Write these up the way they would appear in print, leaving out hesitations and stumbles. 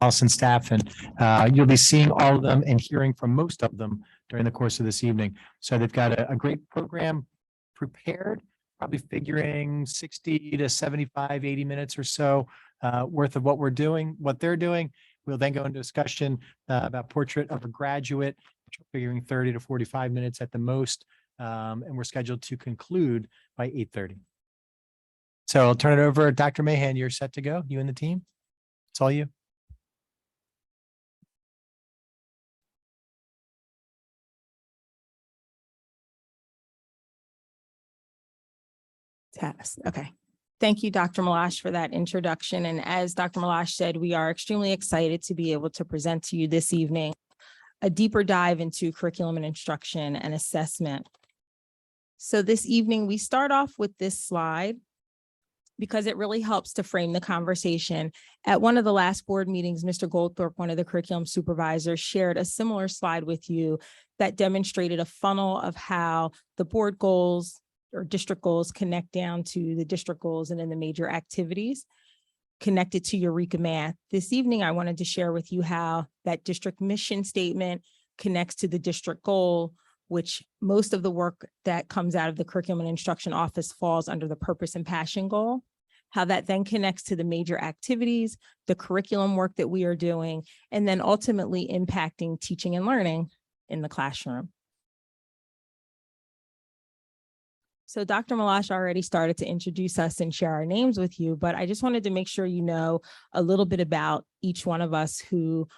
Allison staff, and you'll be seeing all of them and hearing from most of them during the course of this evening. So they've got a great program prepared, probably figuring 60 to 75, 80 minutes or so worth of what we're doing, what they're doing. We'll then go into discussion about Portrait of a Graduate, which we're figuring 30 to 45 minutes at the most. And we're scheduled to conclude by 8:30. So I'll turn it over. Dr. Mahan, you're set to go, you and the team. It's all you. Test. Okay. Thank you, Dr. Malash, for that introduction. And as Dr. Malash said, we are extremely excited to be able to present to you this evening a deeper dive into curriculum and instruction and assessment. So this evening, we start off with this slide because it really helps to frame the conversation. At one of the last board meetings, Mr. Goldtherp, one of the curriculum supervisors, shared a similar slide with you that demonstrated a funnel of how the board goals or district goals connect down to the district goals and then the major activities connected to Eureka Math. This evening, I wanted to share with you how that district mission statement connects to the district goal, which most of the work that comes out of the Curriculum and Instruction Office falls under the purpose and passion goal, how that then connects to the major activities, the curriculum work that we are doing, and then ultimately impacting teaching and learning in the classroom. So Dr. Malash already started to introduce us and share our names with you, but I just wanted to make sure you know a little bit about each one of us who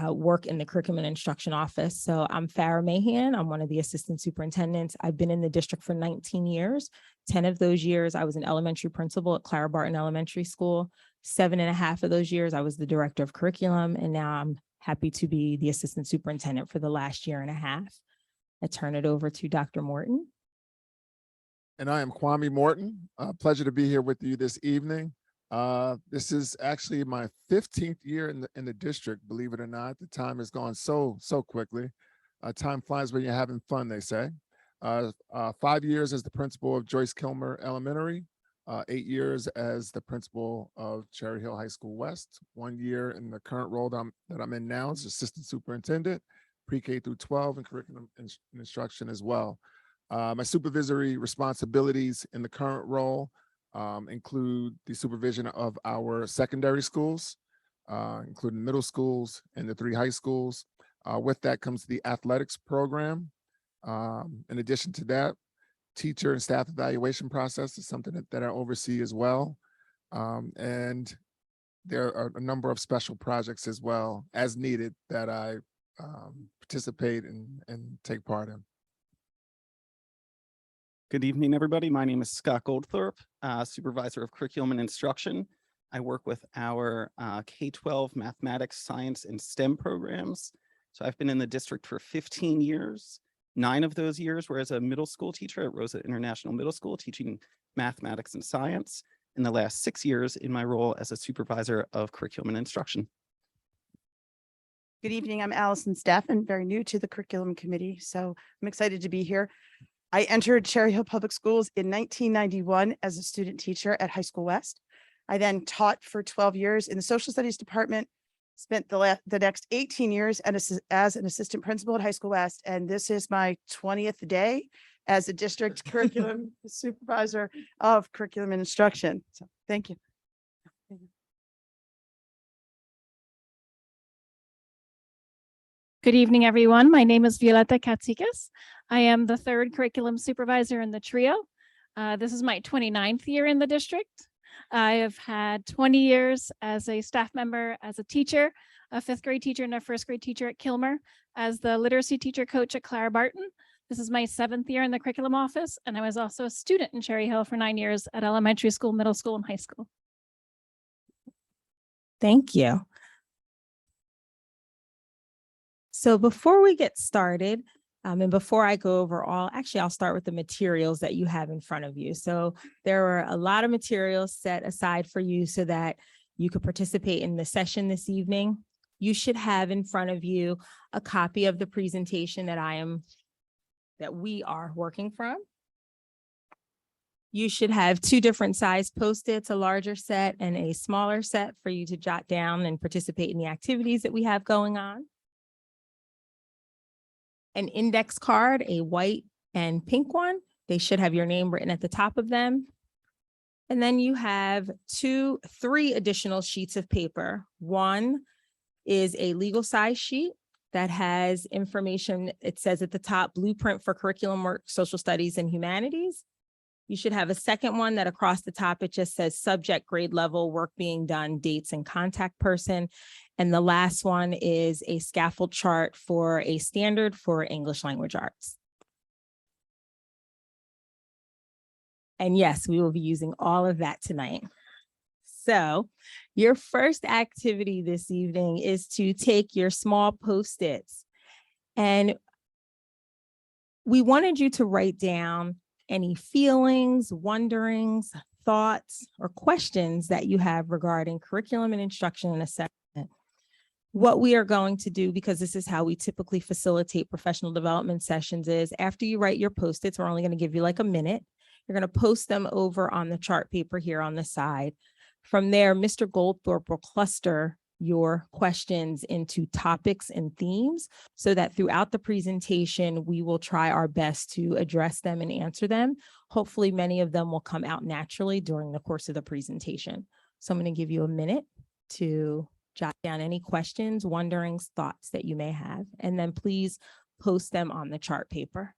work in the Curriculum and Instruction Office. So I'm Farah Mahan. I'm one of the assistant superintendents. I've been in the district for 19 years. 10 of those years, I was an elementary principal at Clara Barton Elementary School. 7.5 of those years, I was the director of curriculum. And now I'm happy to be the assistant superintendent for the last 1.5 years. I turn it over to Dr. Morton. And I am Kwame Morton. Pleasure to be here with you this evening. This is actually my 15th year in the district, believe it or not. The time has gone so quickly. Time flies when you're having fun, they say. 5 years as the principal of Joyce Kilmer Elementary, 8 years as the principal of Cherry Hill High School West, 1 year in the current role that I'm in now as assistant superintendent, pre-K through 12 and curriculum and instruction as well. My supervisory responsibilities in the current role include the supervision of our secondary schools, including middle schools and the 3 high schools. With that comes the athletics program. In addition to that, teacher and staff evaluation process is something that I oversee as well. And there are a number of special projects as well as needed that I participate and take part in. Good evening, everybody. My name is Scott Goldtherp, Supervisor of Curriculum and Instruction. I work with our K-12 mathematics, science, and STEM programs. So I've been in the district for 15 years. 9 of those years were as a middle school teacher at Rosa International Middle School, teaching mathematics and science. In the last 6 years in my role as a supervisor of curriculum and instruction. Good evening. I'm Allison Staffen, very new to the curriculum committee, so I'm excited to be here. I entered Cherry Hill Public Schools in 1991 as a student teacher at High School West. I then taught for 12 years in the social studies department, spent the next 18 years as an assistant principal at High School West, and this is my 20th day as a district curriculum supervisor of curriculum and instruction. So thank you. Good evening, everyone. My name is Violeta Katsikas. I am the 3rd curriculum supervisor in the trio. This is my 29th year in the district. I have had 20 years as a staff member, as a teacher, a 5th grade teacher and a 1st grade teacher at Kilmer, as the literacy teacher coach at Clara Barton. This is my 7th year in the curriculum office, and I was also a student in Cherry Hill for 9 years at elementary school, middle school, and high school. Thank you. So before we get started, and before I go over I'll start with the materials that you have in front of you. So there are a lot of materials set aside for you so that you could participate in the session this evening. You should have in front of you a copy of the presentation that we are working from. You should have two different size Post-its, a larger set and a smaller set for you to jot down and participate in the activities that we have going on. An index card, a white and pink one. They should have your name written at the top of them. And then you have three additional sheets of paper. One is a legal size sheet that has information. It says at the top, blueprint for curriculum work, social studies and humanities. You should have a second one that across the top, it just says subject, grade level, work being done, dates and contact person. And the last one is a scaffold chart for a standard for English language arts. And yes, we will be using all of that tonight. So your first activity this evening is to take your small Post-its, and we wanted you to write down any feelings, wonderings, thoughts, or questions that you have regarding curriculum and instruction and assessment. What we are going to do, because this is how we typically facilitate professional development sessions, is after you write your Post-its, we're only going to give you like a minute. You're going to post them over on the chart paper here on the side. From there, Mr. Goldtherp will cluster your questions into topics and themes so that throughout the presentation, we will try our best to address them and answer them. Hopefully, many of them will come out naturally during the course of the presentation. So I'm going to give you a minute to jot down any questions, wonderings, thoughts that you may have, and then please post them on the chart paper.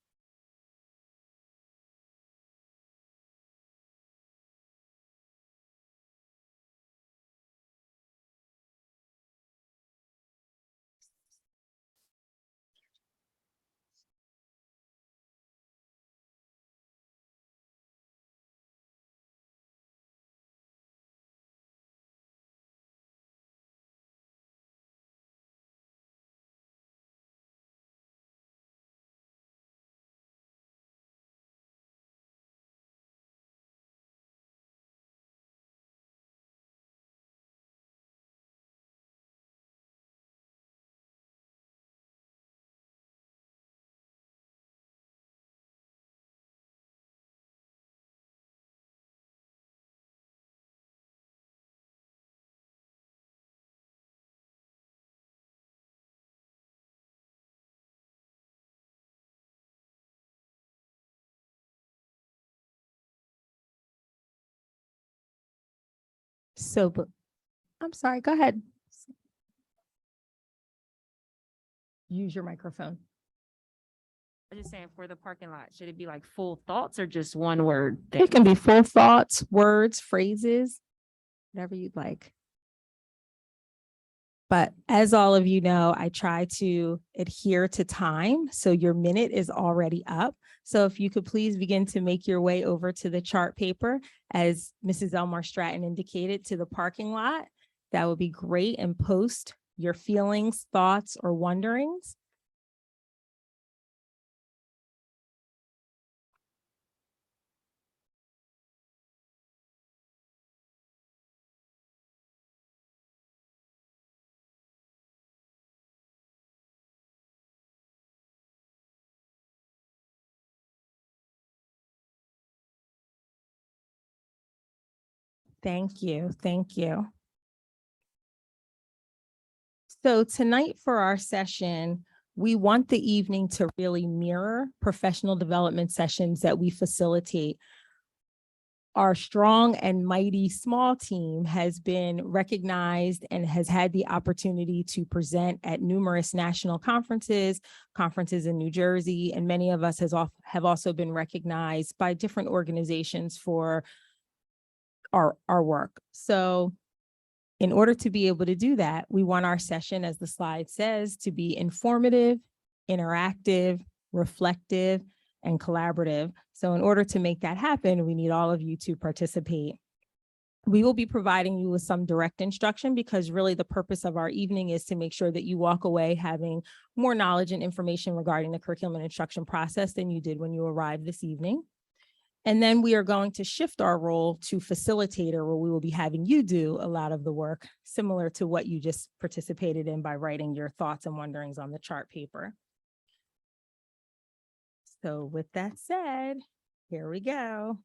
So, but I'm sorry, go ahead. Use your microphone. I'm just saying, for the parking lot, should it be like full thoughts or just one word? It can be full thoughts, words, phrases, whatever you'd like. But as all of you know, I try to adhere to time. So your minute is already up. So if you could please begin to make your way over to the chart paper, as Mrs. Elmore Stratton indicated, to the parking lot, that would be great, and post your feelings, thoughts, or wonderings. Thank you. Thank you. So tonight for our session, we want the evening to really mirror professional development sessions that we facilitate. Our strong and mighty small team has been recognized and has had the opportunity to present at numerous national conferences in New Jersey, and many of us have also been recognized by different organizations for our work. So in order to be able to do that, we want our session, as the slide says, to be informative, interactive, reflective, and collaborative. So in order to make that happen, we need all of you to participate. We will be providing you with some direct instruction, because really the purpose of our evening is to make sure that you walk away having more knowledge and information regarding the curriculum and instruction process than you did when you arrived this evening. And then we are going to shift our role to facilitator, where we will be having you do a lot of the work, similar to what you just participated in by writing your thoughts and wonderings on the chart paper. So with that said, here we go.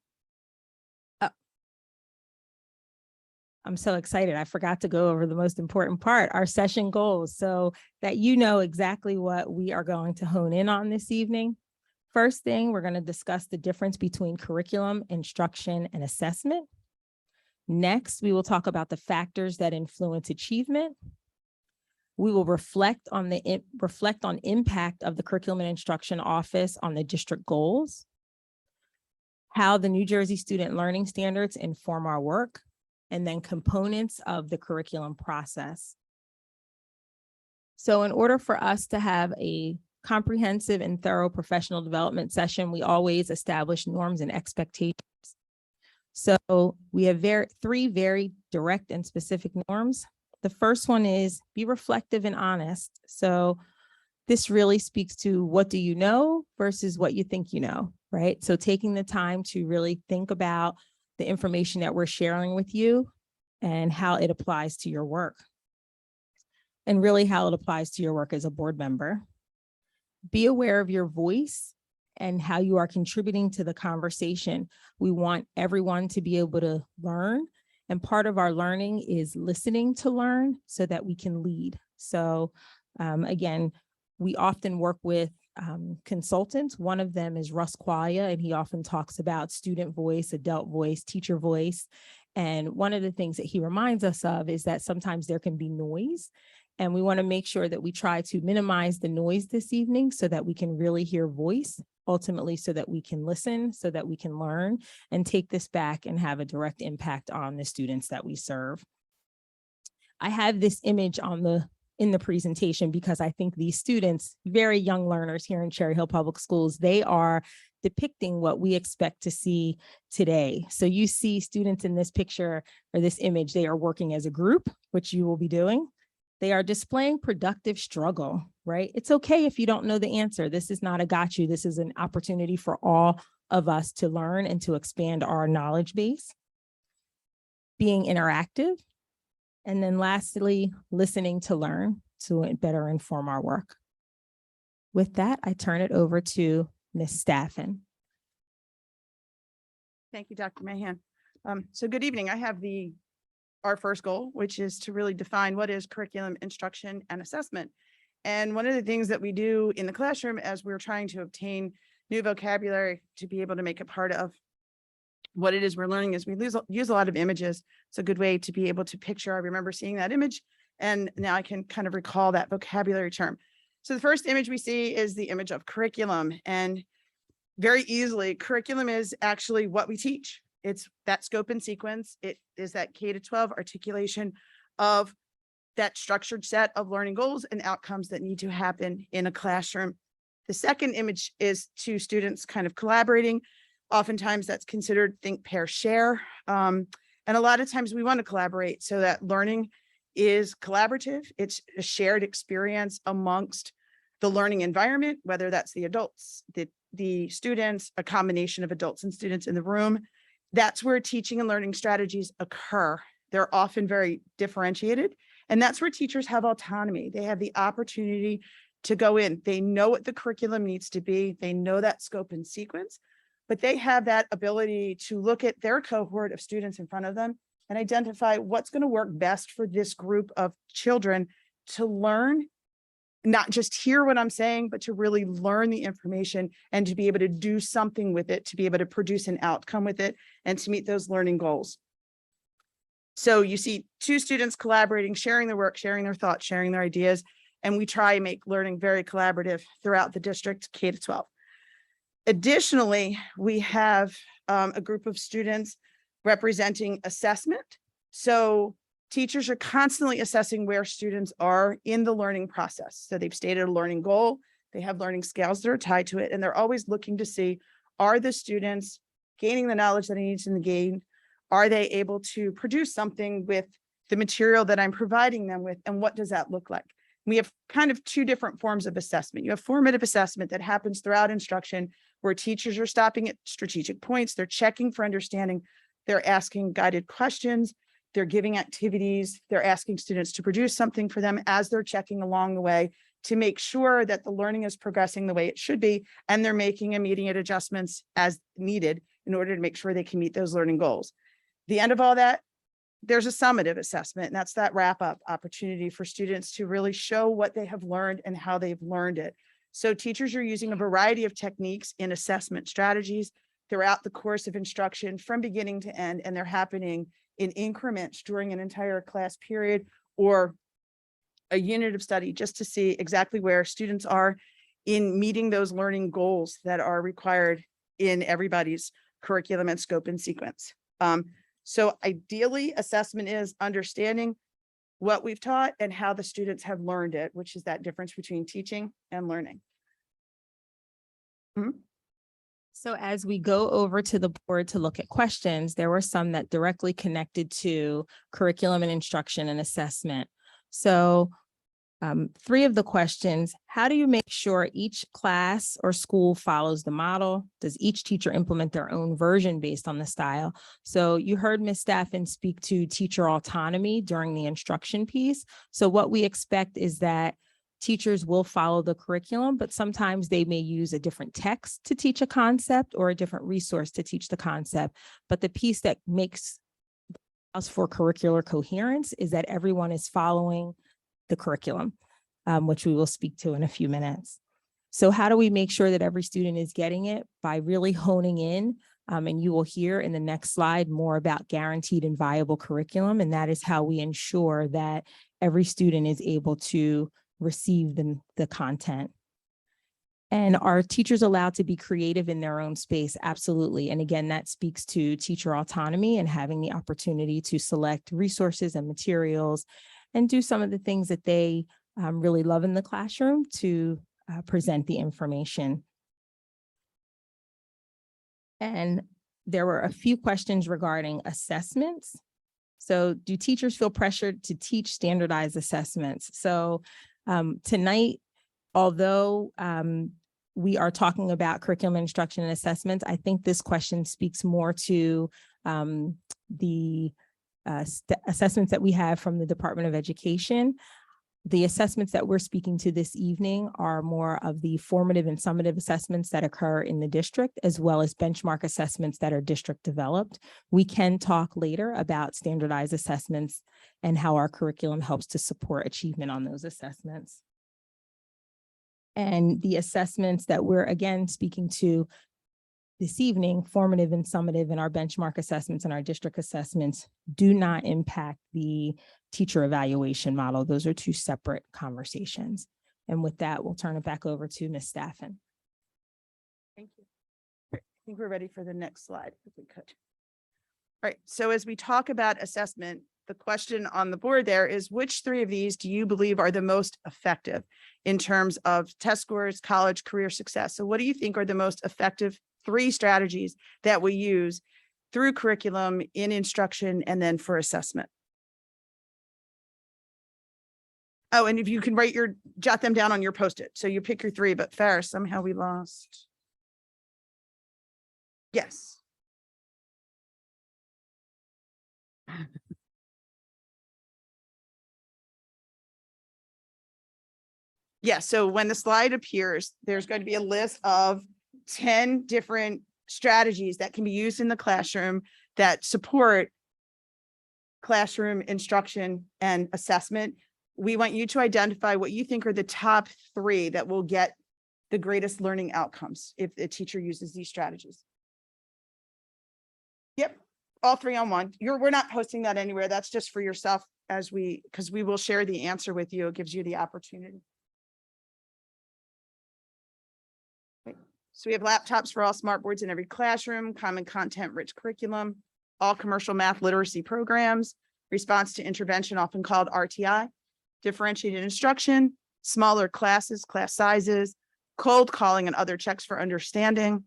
I'm so excited. I forgot to go over the most important part, our session goals, so that you know exactly what we are going to hone in on this evening. First thing, we're going to discuss the difference between curriculum, instruction, and assessment. Next, we will talk about the factors that influence achievement. We will reflect on impact of the Curriculum and Instruction Office on the district goals, how the New Jersey Student Learning Standards inform our work, and then components of the curriculum process. So in order for us to have a comprehensive and thorough professional development session, we always establish norms and expectations. So we have three very direct and specific norms. The first one is be reflective and honest. So this really speaks to what do you know versus what you think you know, right? So taking the time to really think about the information that we're sharing with you and how it applies to your work, and really how it applies to your work as a board member. Be aware of your voice and how you are contributing to the conversation. We want everyone to be able to learn, and part of our learning is listening to learn so that we can lead. So again, we often work with consultants. One of them is Russ Qualia, and he often talks about student voice, adult voice, teacher voice. And one of the things that he reminds us of is that sometimes there can be noise, and we want to make sure that we try to minimize the noise this evening so that we can really hear voice, ultimately so that we can listen, so that we can learn and take this back and have a direct impact on the students that we serve. I have this image in the presentation because I think these students, very young learners here in Cherry Hill Public Schools, they are depicting what we expect to see today. So you see students in this picture or this image, they are working as a group, which you will be doing. They are displaying productive struggle, right? It's okay if you don't know the answer. This is not a got you. This is an opportunity for all of us to learn and to expand our knowledge base. Being interactive. And then lastly, listening to learn to better inform our work. With that, I turn it over to Ms. Staffen. Thank you, Dr. Mahan. So good evening. I have our first goal, which is to really define what is curriculum, instruction, and assessment. And one of the things that we do in the classroom as we're trying to obtain new vocabulary to be able to make it part of what it is we're learning is we use a lot of images. It's a good way to be able to picture. I remember seeing that image, and now I can kind of recall that vocabulary term. So the first image we see is the image of curriculum, and very easily, curriculum is actually what we teach. It's that scope and sequence. It is that K-12 articulation of that structured set of learning goals and outcomes that need to happen in a classroom. The second image is two students kind of collaborating. Oftentimes that's considered think, pair, share. And a lot of times we want to collaborate so that learning is collaborative. It's a shared experience amongst the learning environment, whether that's the adults, the students, a combination of adults and students in the room. That's where teaching and learning strategies occur. They're often very differentiated, and that's where teachers have autonomy. They have the opportunity to go in. They know what the curriculum needs to be. They know that scope and sequence, but they have that ability to look at their cohort of students in front of them and identify what's going to work best for this group of children to learn, not just hear what I'm saying, but to really learn the information and to be able to do something with it, to be able to produce an outcome with it and to meet those learning goals. So you see two students collaborating, sharing their work, sharing their thoughts, sharing their ideas, and we try and make learning very collaborative throughout the district K-12. Additionally, we have a group of students representing assessment. So teachers are constantly assessing where students are in the learning process. So they've stated a learning goal, they have learning scales that are tied to it, and they're always looking to see, are the students gaining the knowledge that they need to gain? Are they able to produce something with the material that I'm providing them with? And what does that look like? We have kind of two different forms of assessment. You have formative assessment that happens throughout instruction, where teachers are stopping at strategic points, they're checking for understanding, they're asking guided questions, they're giving activities, they're asking students to produce something for them as they're checking along the way to make sure that the learning is progressing the way it should be, and they're making immediate adjustments as needed in order to make sure they can meet those learning goals. The end of all that, there's a summative assessment, and that's that wrap-up opportunity for students to really show what they have learned and how they've learned it. So teachers are using a variety of techniques in assessment strategies throughout the course of instruction from beginning to end, and they're happening in increments during an entire class period or a unit of study, just to see exactly where students are in meeting those learning goals that are required in everybody's curriculum and scope and sequence. So ideally, assessment is understanding what we've taught and how the students have learned it, which is that difference between teaching and learning. So as we go over to the board to look at questions, there were some that directly connected to curriculum and instruction and assessment. So 3 of the questions: how do you make sure each class or school follows the model? Does each teacher implement their own version based on the style? So you heard Ms. Staffen speak to teacher autonomy during the instruction piece. So what we expect is that teachers will follow the curriculum, but sometimes they may use a different text to teach a concept or a different resource to teach the concept. But the piece that makes us for curricular coherence is that everyone is following the curriculum, which we will speak to in a few minutes. So how do we make sure that every student is getting it? By really honing in, and you will hear in the next slide more about guaranteed and viable curriculum, and that is how we ensure that every student is able to receive the content. And are teachers allowed to be creative in their own space? Absolutely. And again, that speaks to teacher autonomy and having the opportunity to select resources and materials and do some of the things that they really love in the classroom to present the information. And there were a few questions regarding assessments. So do teachers feel pressured to teach standardized assessments? So tonight, although we are talking about curriculum instruction and assessments, I think this question speaks more to the assessments that we have from the Department of Education. The assessments that we're speaking to this evening are more of the formative and summative assessments that occur in the district, as well as benchmark assessments that are district developed. We can talk later about standardized assessments and how our curriculum helps to support achievement on those assessments. And the assessments that we're again speaking to this evening, formative and summative, and our benchmark assessments and our district assessments do not impact the teacher evaluation model. Those are 2 separate conversations. And with that, we'll turn it back over to Ms. Staffen. Thank you. I think we're ready for the next slide, if we could. All right, so as we talk about assessment, the question on the board there is, which 3 of these do you believe are the most effective in terms of test scores, college, career success? So what do you think are the most effective 3 strategies that we use through curriculum, in instruction, and then for assessment? Oh, and if you can jot them down on your Post-it. So you pick your 3, but Ferris, somehow we lost. Yes. Yeah, so when the slide appears, there's going to be a list of 10 different strategies that can be used in the classroom that support classroom instruction and assessment. We want you to identify what you think are the top 3 that will get the greatest learning outcomes if the teacher uses these strategies. Yep, all 3 on one. We're not posting that anywhere. That's just for yourself because we will share the answer with you. It gives you the opportunity. So we have laptops for all smart boards in every classroom, common content rich curriculum, all commercial math literacy programs, response to intervention, often called RTI, differentiated instruction, smaller classes, class sizes, cold calling and other checks for understanding,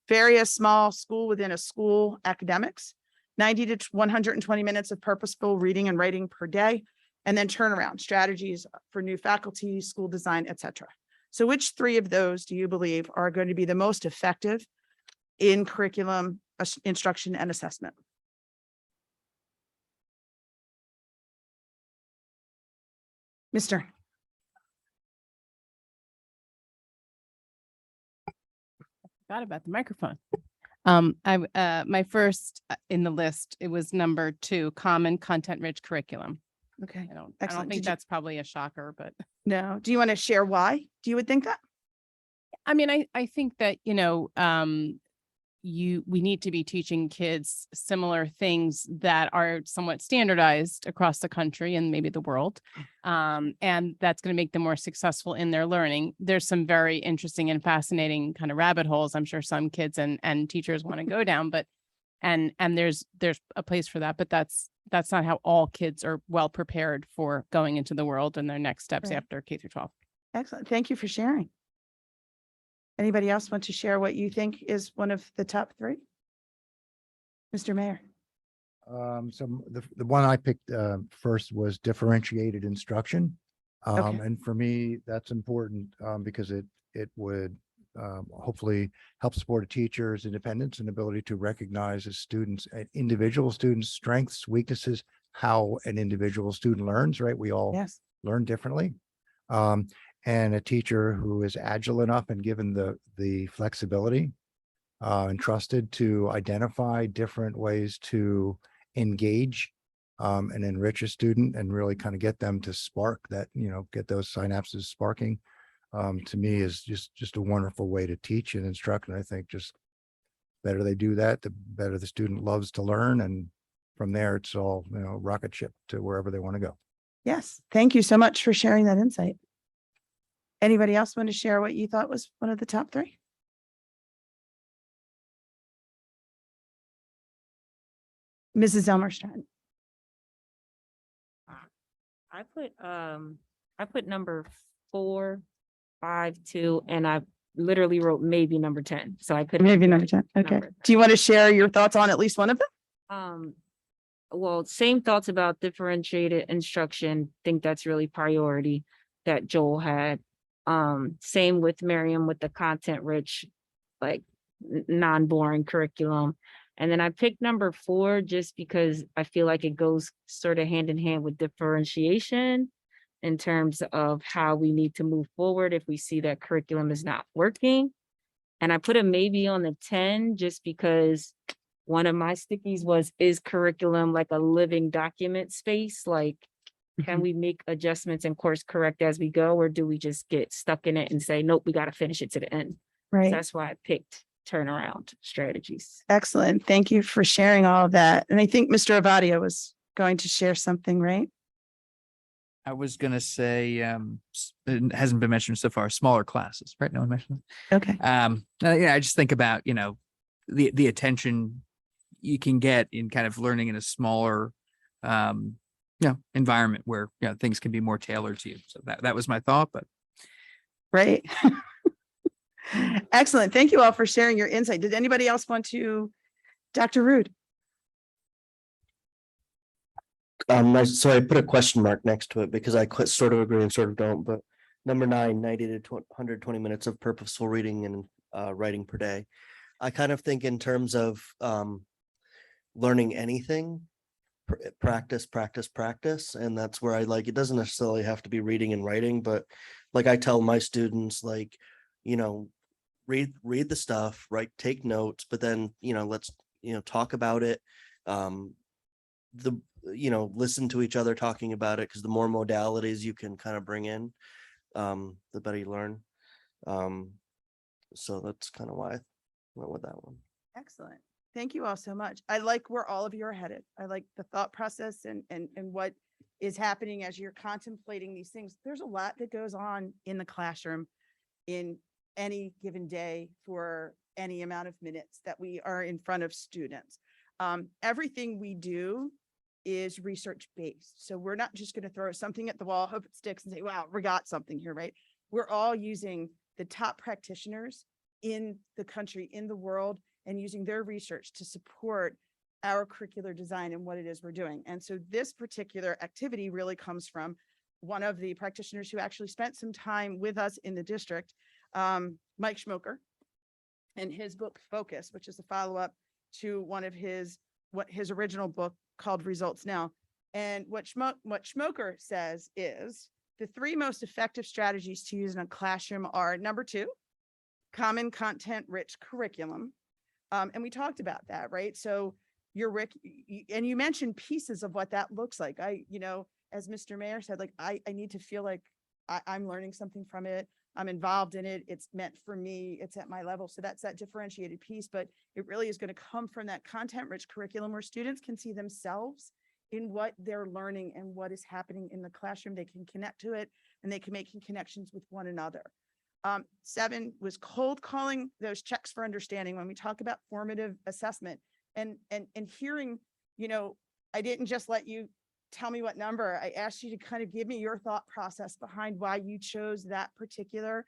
various small school within a school academics, 90 to 120 minutes of purposeful reading and writing per day, and then turnaround strategies for new faculty, school design, etc. So which 3 of those do you believe are going to be the most effective in curriculum, instruction, and assessment? Mr. Forgot about the microphone. My first in the list, it was number 2, common content-rich curriculum. Okay. I don't Excellent. think Did you- that's probably a shocker, but No. Do you want to share why? Do you would think that? I mean, I think that, we need to be teaching kids similar things that are somewhat standardized across the country and maybe the world. And that's going to make them more successful in their learning. There's some very interesting and fascinating kind of rabbit holes I'm sure some kids and teachers want to go down, but and there's a place for that, but that's not how all kids are well prepared for going into the world and their next steps Right. after K through 12. Excellent. Thank you for sharing. Anybody else want to share what you think is one of the top 3? Mr. Mayor. So the one I picked first was differentiated instruction. Okay. And for me, that's important because it would hopefully help support a teacher's independence and ability to recognize a student's individual students' strengths, weaknesses, how an individual student learns, right? We all Yes. learn differently. And a teacher who is agile enough and given the flexibility and trusted to identify different ways to engage and enrich a student and really kind of get them to spark that, get those synapses sparking, to me is just a wonderful way to teach and instruct. And I think just better they do that, the better the student loves to learn. And from there, it's all, rocket ship to wherever they want to go. Yes. Thank you so much for sharing that insight. Anybody else want to share what you thought was one of the top 3? Mrs. Elmerstrand. I put number 4, 5, 2, and I literally wrote maybe number 10. So I put Maybe number 10. Okay. number. Do you want to share your thoughts on at least one of them? Well, same thoughts about differentiated instruction. Think that's really priority that Joel had. Same with Miriam with the content rich, like non-boring curriculum. And then I picked number 4 just because I feel like it goes sort of hand in hand with differentiation in terms of how we need to move forward if we see that curriculum is not working. And I put a maybe on the 10 just because one of my stickies was, is curriculum like a living document space? Like, can we make adjustments and course correct as we go, or do we just get stuck in it and say, nope, we got to finish it to the end? So Right. that's why I picked turnaround strategies. Excellent. Thank you for sharing all of that. And I think Mr. Avadia was going to share something, right? I was going to say, it hasn't been mentioned so far, smaller classes, right? No one mentioned Okay. that. Yeah, I just think about, the attention you can get in kind of learning in a smaller, environment where, things can be more tailored to you. So that was my thought, but. Right. Excellent. Thank you all for sharing your insight. Did anybody else want to? Dr. Rude? So I put a question mark next to it because I sort of agree and sort of don't, but number 9, 90 to 120 minutes of purposeful reading and writing per day. I kind of think in terms of learning anything, practice. And that's where I like, it doesn't necessarily have to be reading and writing, but like I tell my students, like, read the stuff, right? Take notes, but then, let's, talk about it. Listen to each other talking about it, because the more modalities you can kind of bring in, the better you learn. So that's kind of why I went with that one. Excellent. Thank you all so much. I like where all of you are headed. I like the thought process and what is happening as you're contemplating these things. There's a lot that goes on in the classroom in any given day for any amount of minutes that we are in front of students. Everything we do is research-based. So we're not just going to throw something at the wall, hope it sticks, and say, wow, we got something here, right? We're all using the top practitioners in the country, in the world, and using their research to support our curricular design and what it is we're doing. And so this particular activity really comes from one of the practitioners who actually spent some time with us in the district, Mike Schmoker, and his book Focus, which is a follow-up to one of his original book called Results Now. And what Schmoker says is the 3 most effective strategies to use in a classroom are number 2, common content rich curriculum, And we talked about that, right? So and you mentioned pieces of what that looks like. As Mr. Mayor said, like, I need to feel like I'm learning something from it. I'm involved in it. It's meant for me. It's at my level. So that's that differentiated piece, but it really is going to come from that content-rich curriculum where students can see themselves in what they're learning and what is happening in the classroom. They can connect to it and they can make connections with one another. 7 was cold calling those checks for understanding when we talk about formative assessment and hearing, I didn't just let you tell me what number. I asked you to kind of give me your thought process behind why you chose that particular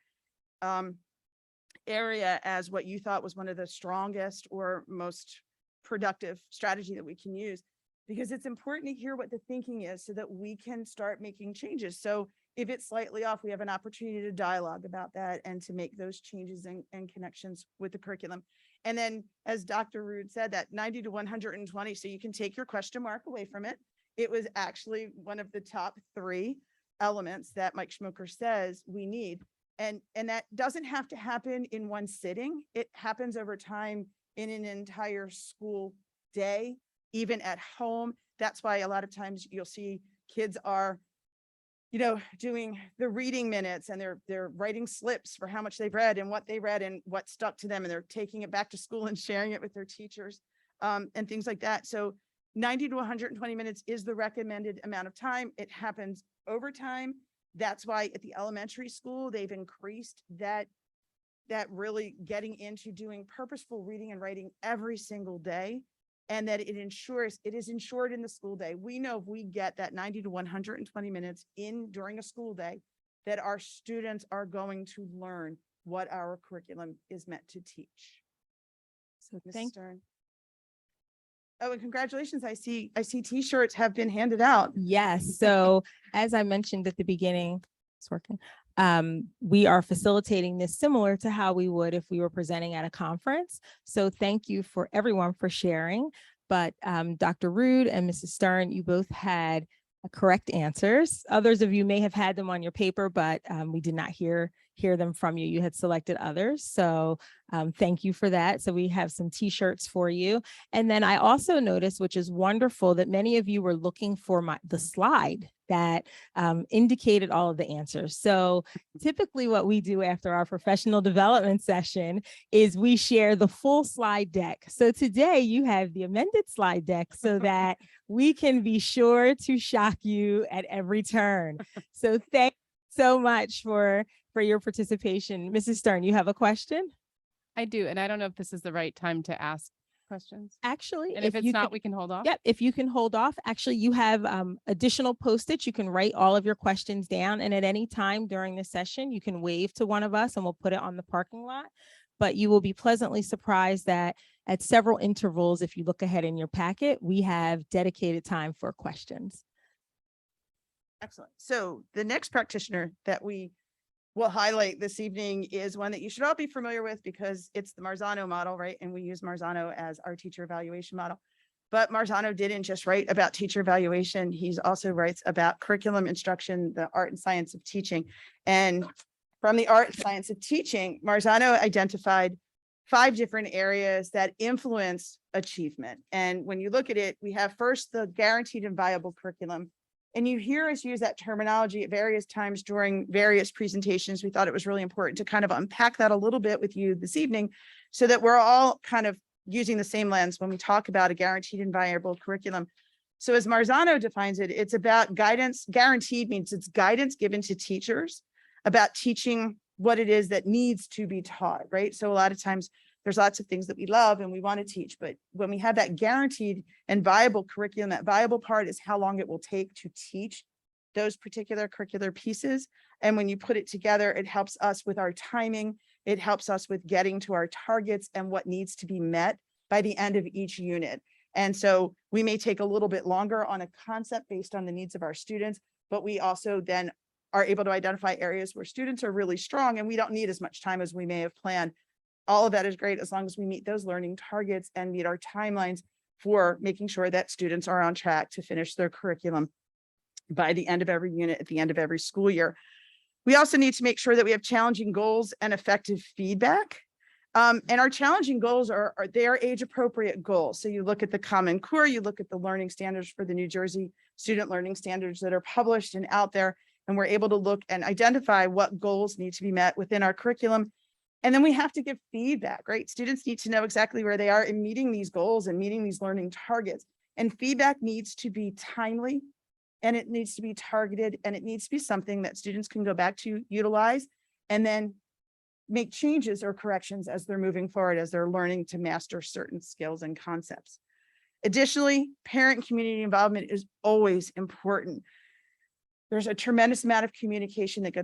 area as what you thought was one of the strongest or most productive strategy that we can use, because it's important to hear what the thinking is so that we can start making changes. So if it's slightly off, we have an opportunity to dialogue about that and to make those changes and connections with the curriculum. And then, as Dr. Rood said, that 90 to 120, so you can take your question mark away from it. It was actually one of the top 3 elements that Mike Schmoker says we need. And that doesn't have to happen in one sitting. It happens over time in an entire school day, even at home. That's why a lot of times you'll see kids are, doing the reading minutes and they're writing slips for how much they've read and what they read and what stuck to them. And they're taking it back to school and sharing it with their teachers and things like that. So 90 to 120 minutes is the recommended amount of time. It happens over time. That's why at the elementary school, they've increased that really getting into doing purposeful reading and writing every single day, and that it is ensured in the school day. We know if we get that 90 to 120 minutes in during a school day, that our students are going to learn what our curriculum is meant to teach. So Ms. Stern. Oh, and congratulations. I see t-shirts have been handed out. Yes. So as I mentioned at the beginning, it's working. We are facilitating this similar to how we would if we were presenting at a conference. So thank you for everyone for sharing. But Dr. Rood and Mrs. Stern, you both had correct answers. Others of you may have had them on your paper, but we did not hear them from you. You had selected others. So thank you for that. So we have some t-shirts for you. And then I also noticed, which is wonderful, that many of you were looking for the slide that indicated all of the answers. So typically what we do after our professional development session is we share the full slide deck. So today you have the amended slide deck so that we can be sure to shock you at every turn. So thank you so much for your participation. Mrs. Stern, you have a question? I do, and I don't know if this is the right time to ask questions. Actually, And if it's not, we can hold off. Yep, if you can hold off. Actually, you have additional Post-its. You can write all of your questions down, and at any time during the session, you can wave to one of us and we'll put it on the parking lot. But you will be pleasantly surprised that at several intervals, if you look ahead in your packet, we have dedicated time for questions. Excellent. So the next practitioner that we will highlight this evening is one that you should all be familiar with because it's the Marzano model, right? And we use Marzano as our teacher evaluation model. But Marzano didn't just write about teacher evaluation. He's also writes about curriculum instruction, the art and science of teaching. And from the art and science of teaching, Marzano identified 5 different areas that influence achievement. And when you look at it, we have first the guaranteed and viable curriculum. And you hear us use that terminology at various times during various presentations. We thought it was really important to kind of unpack that a little bit with you this evening so that we're all kind of using the same lens when we talk about a guaranteed and viable curriculum. So as Marzano defines it, it's about guidance. Guaranteed means it's guidance given to teachers about teaching what it is that needs to be taught, right? So a lot of times there's lots of things that we love and we want to teach, but when we have that guaranteed and viable curriculum, that viable part is how long it will take to teach those particular curricular pieces. And when you put it together, it helps us with our timing. It helps us with getting to our targets and what needs to be met by the end of each unit. And so we may take a little bit longer on a concept based on the needs of our students, but we also then are able to identify areas where students are really strong and we don't need as much time as we may have planned. All of that is great as long as we meet those learning targets and meet our timelines for making sure that students are on track to finish their curriculum by the end of every unit at the end of every school year. We also need to make sure that we have challenging goals and effective feedback. And our challenging goals are they are age appropriate goals. So you look at the Common Core, you look at the learning standards for the New Jersey student learning standards that are published and out there, and we're able to look and identify what goals need to be met within our curriculum. And then we have to give feedback, right? Students need to know exactly where they are in meeting these goals and meeting these learning targets. And feedback needs to be timely, and it needs to be targeted, and it needs to be something that students can go back to, utilize, and then make changes or corrections as they're moving forward, as they're learning to master certain skills and concepts. Additionally, parent and community involvement is always important. There's a tremendous amount of communication that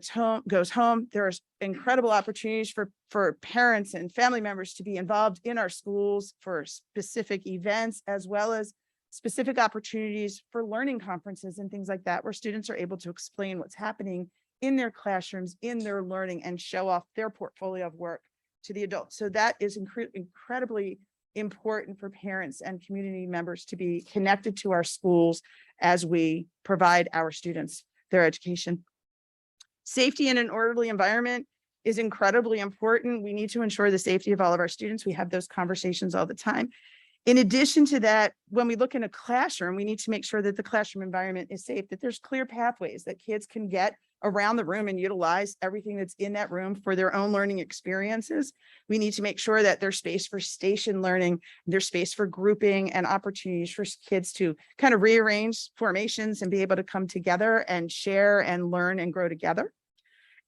goes home. There's incredible opportunities for parents and family members to be involved in our schools for specific events, as well as specific opportunities for learning conferences and things like that, where students are able to explain what's happening in their classrooms, in their learning, and show off their portfolio of work to the adults. So that is incredibly important for parents and community members to be connected to our schools as we provide our students their education. Safety in an orderly environment is incredibly important. We need to ensure the safety of all of our students. We have those conversations all the time. In addition to that, when we look in a classroom, we need to make sure that the classroom environment is safe, that there's clear pathways that kids can get around the room and utilize everything that's in that room for their own learning experiences. We need to make sure that there's space for station learning, there's space for grouping and opportunities for kids to kind of rearrange formations and be able to come together and share and learn and grow together.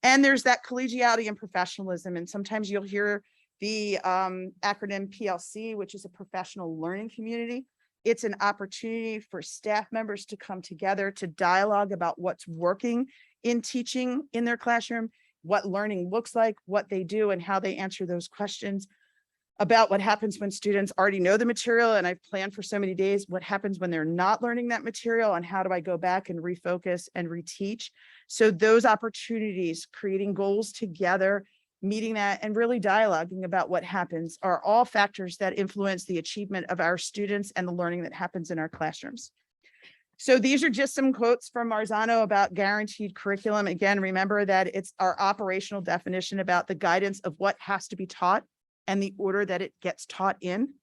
And there's that collegiality and professionalism. And sometimes you'll hear the acronym PLC, which is a professional learning community. It's an opportunity for staff members to come together to dialogue about what's working in teaching in their classroom, what learning looks like, what they do, and how they answer those questions about what happens when students already know the material and I've planned for so many days, what happens when they're not learning that material, and how do I go back and refocus and reteach. So those opportunities, creating goals together, meeting that, and really dialoguing about what happens are all factors that influence the achievement of our students and the learning that happens in our classrooms. So these are just some quotes from Marzano about guaranteed curriculum. Again, remember that it's our operational definition about the guidance of what has to be taught and the order that it gets taught in.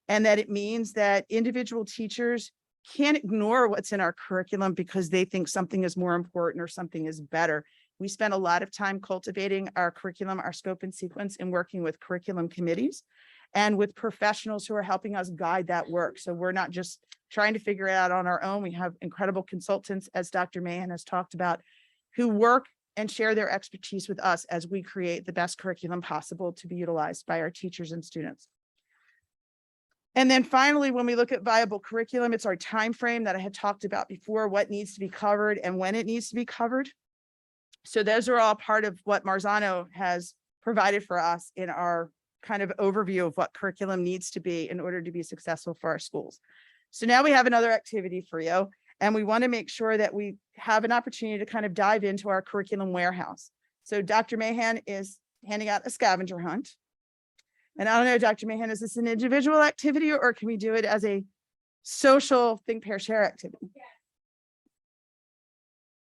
And that it means that individual teachers can't ignore what's in our curriculum because they think something is more important or something is better. We spend a lot of time cultivating our curriculum, our scope and sequence, and working with curriculum committees and with professionals who are helping us guide that work. So we're not just trying to figure it out on our own. We have incredible consultants, as Dr. Mahan has talked about, who work and share their expertise with us as we create the best curriculum possible to be utilized by our teachers and students. And then finally, when we look at viable curriculum, it's our time frame that I had talked about before, what needs to be covered and when it needs to be covered. So those are all part of what Marzano has provided for us in our kind of overview of what curriculum needs to be in order to be successful for our schools. So now we have another activity for you, and we want to make sure that we have an opportunity to kind of dive into our curriculum warehouse. So Dr. Mahan is handing out a scavenger hunt. And I don't know, Dr. Mahan, is this an individual activity or can we do it as a social think, pair, share activity?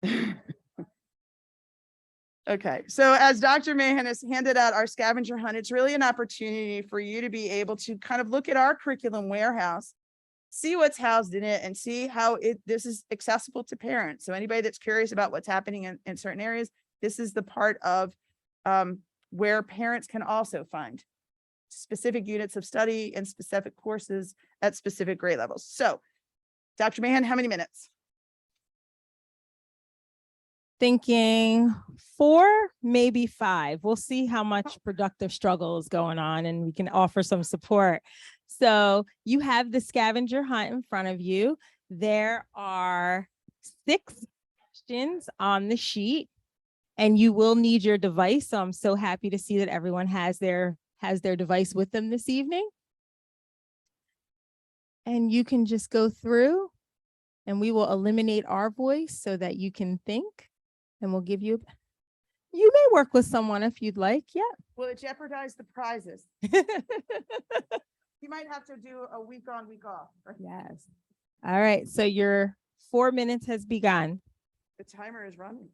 Yeah. Okay, so as Dr. Mahan has handed out our scavenger hunt, it's really an opportunity for you to be able to kind of look at our curriculum warehouse, see what's housed in it, and see how this is accessible to parents. So anybody that's curious about what's happening in certain areas, this is the part of where parents can also find specific units of study and specific courses at specific grade levels. So Dr. Mahan, how many minutes? Thinking 4, maybe 5. We'll see how much productive struggle is going on and we can offer some support. So you have the scavenger hunt in front of you. There are 6 questions on the sheet and you will need your device. So I'm so happy to see that everyone has their device with them this evening. And you can just go through and we will eliminate our voice so that you can think. And we'll give you may work with someone if you'd like. Yeah. Will it jeopardize the prizes? You might have to do a week on, week off. Right? Yes. All right. So your 4 minutes has begun. The timer is running.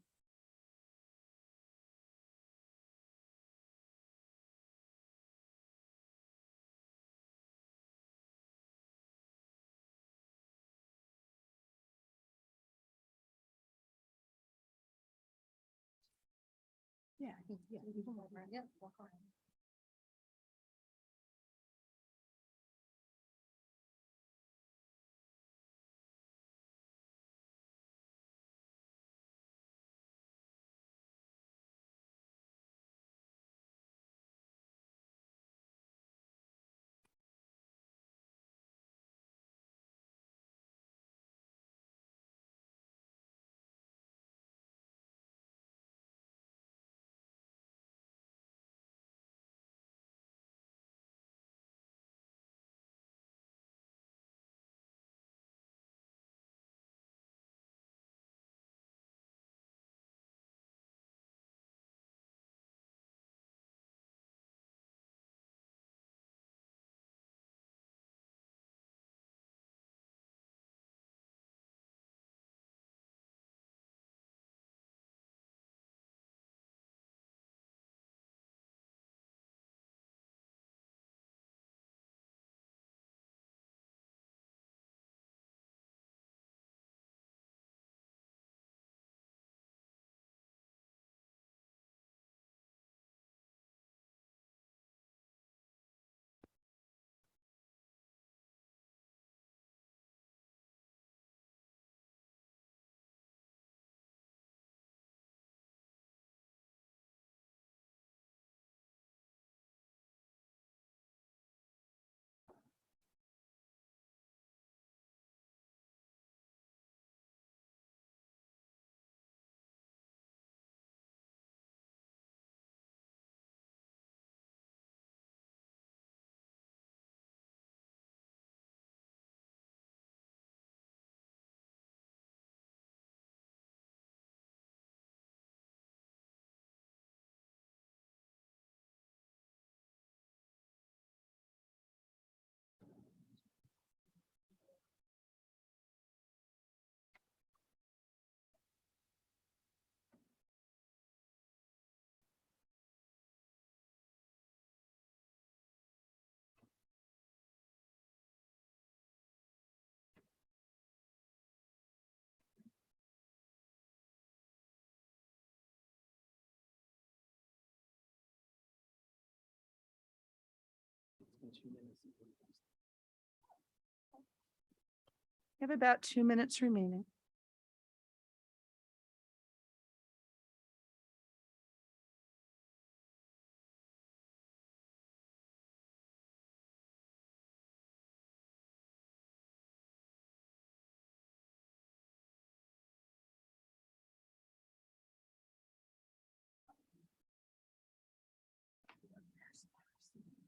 You have about 2 minutes remaining.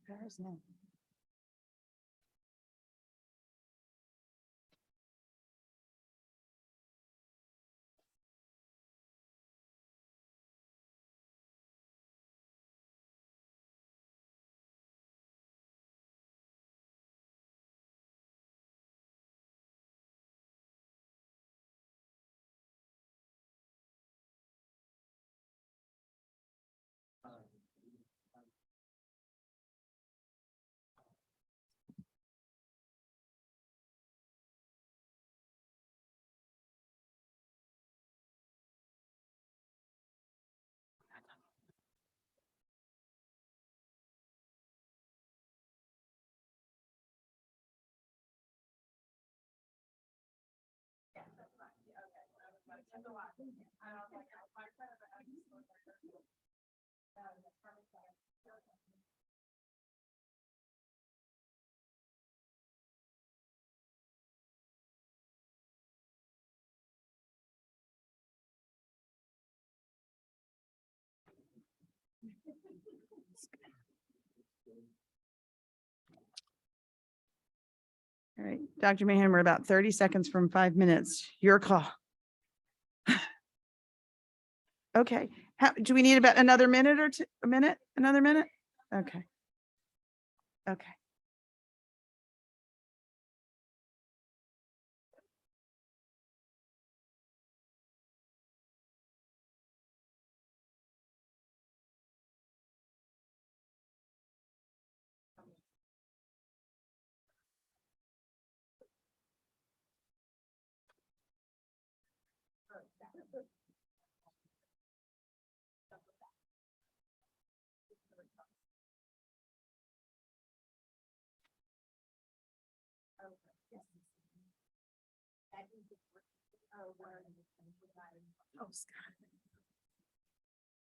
Paris, no. All right, Dr. Mahan, we're about 30 seconds from 5 minutes. Your call. Okay, do we need about another minute or two, a minute, another minute? Okay. Okay.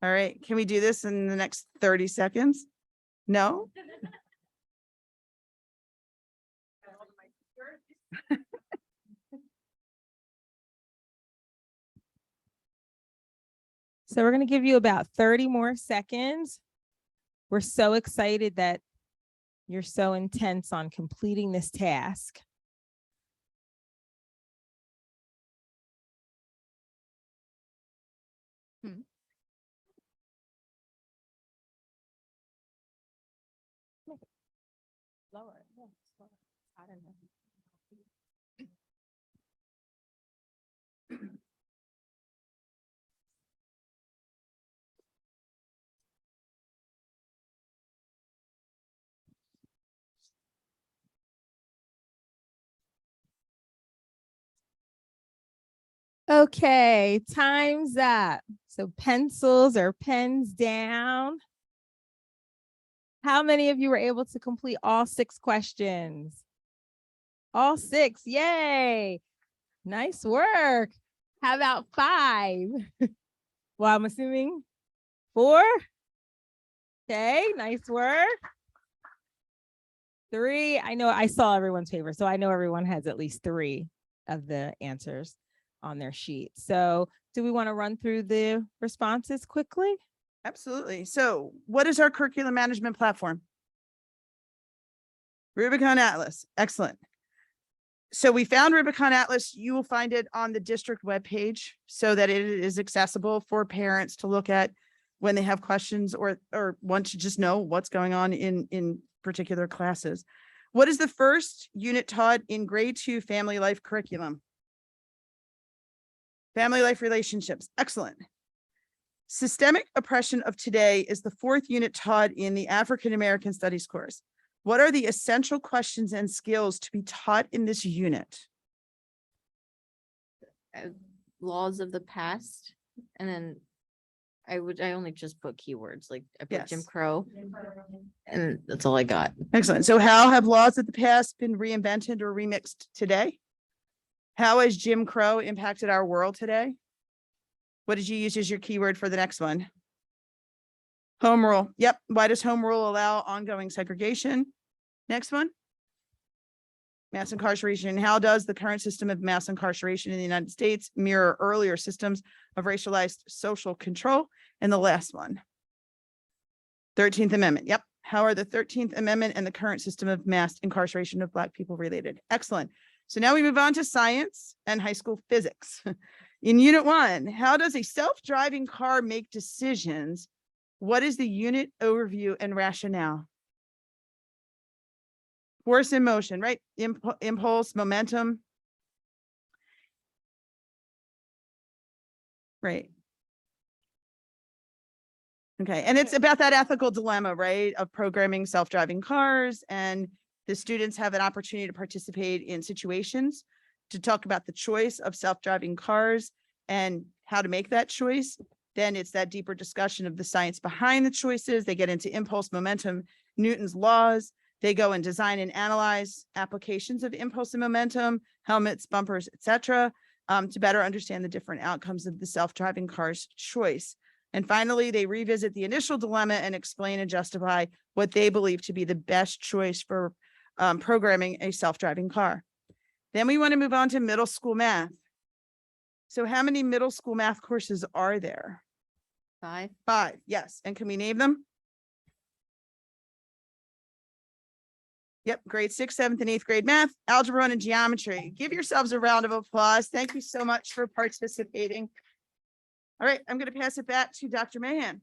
All right, can we do this in the next 30 seconds? No? So we're going to give you about 30 more seconds. We're so excited that you're so intense on completing this task. Lower. I don't know. Okay, time's up. So pencils or pens down. How many of you were able to complete all 6 questions? All 6, yay. Nice work. How about 5? Well, I'm assuming 4. Okay, nice work. 3, I know I saw everyone's paper, so I know everyone has at least 3 of the answers on their sheet. So do we want to run through the responses quickly? Absolutely. So what is our curriculum management platform? Rubicon Atlas. Excellent. So we found Rubicon Atlas. You will find it on the district webpage so that it is accessible for parents to look at when they have questions or want to just know what's going on in particular classes. What is the first unit taught in grade 2 family life curriculum? Family life relationships. Excellent. Systemic oppression of today is the 4th unit taught in the African American Studies course. What are the essential questions and skills to be taught in this unit? Laws of the past, and then I only just put keywords, like I put Jim Yes. Crow, and that's all I got. Excellent. So how have laws of the past been reinvented or remixed today? How has Jim Crow impacted our world today? What did you use as your keyword for the next one? Home rule. Yep. Why does home rule allow ongoing segregation? Next one. Mass incarceration. How does the current system of mass incarceration in the United States mirror earlier systems of racialized social control? And the last one. 13th Amendment. Yep. How are the 13th Amendment and the current system of mass incarceration of Black people related? Excellent. So now we move on to science and high school physics. In unit 1, how does a self-driving car make decisions? What is the unit overview and rationale? Force in motion, right? Impulse, momentum. Right. Okay, and it's about that ethical dilemma, right, of programming self-driving cars, and the students have an opportunity to participate in situations to talk about the choice of self-driving cars and how to make that choice. Then it's that deeper discussion of the science behind the choices. They get into impulse, momentum, Newton's laws. They go and design and analyze applications of impulse and momentum, helmets, bumpers, etc., to better understand the different outcomes of the self-driving car's choice. And finally, they revisit the initial dilemma and explain and justify what they believe to be the best choice for programming a self-driving car. Then we want to move on to middle school math. So how many middle school math courses are there? 5. 5, yes. And can we name them? Yep, grade 6, 7th, and 8th grade math, algebra 1, and geometry. Give yourselves a round of applause. Thank you so much for participating. All right, I'm going to pass it back to Dr. Mahan.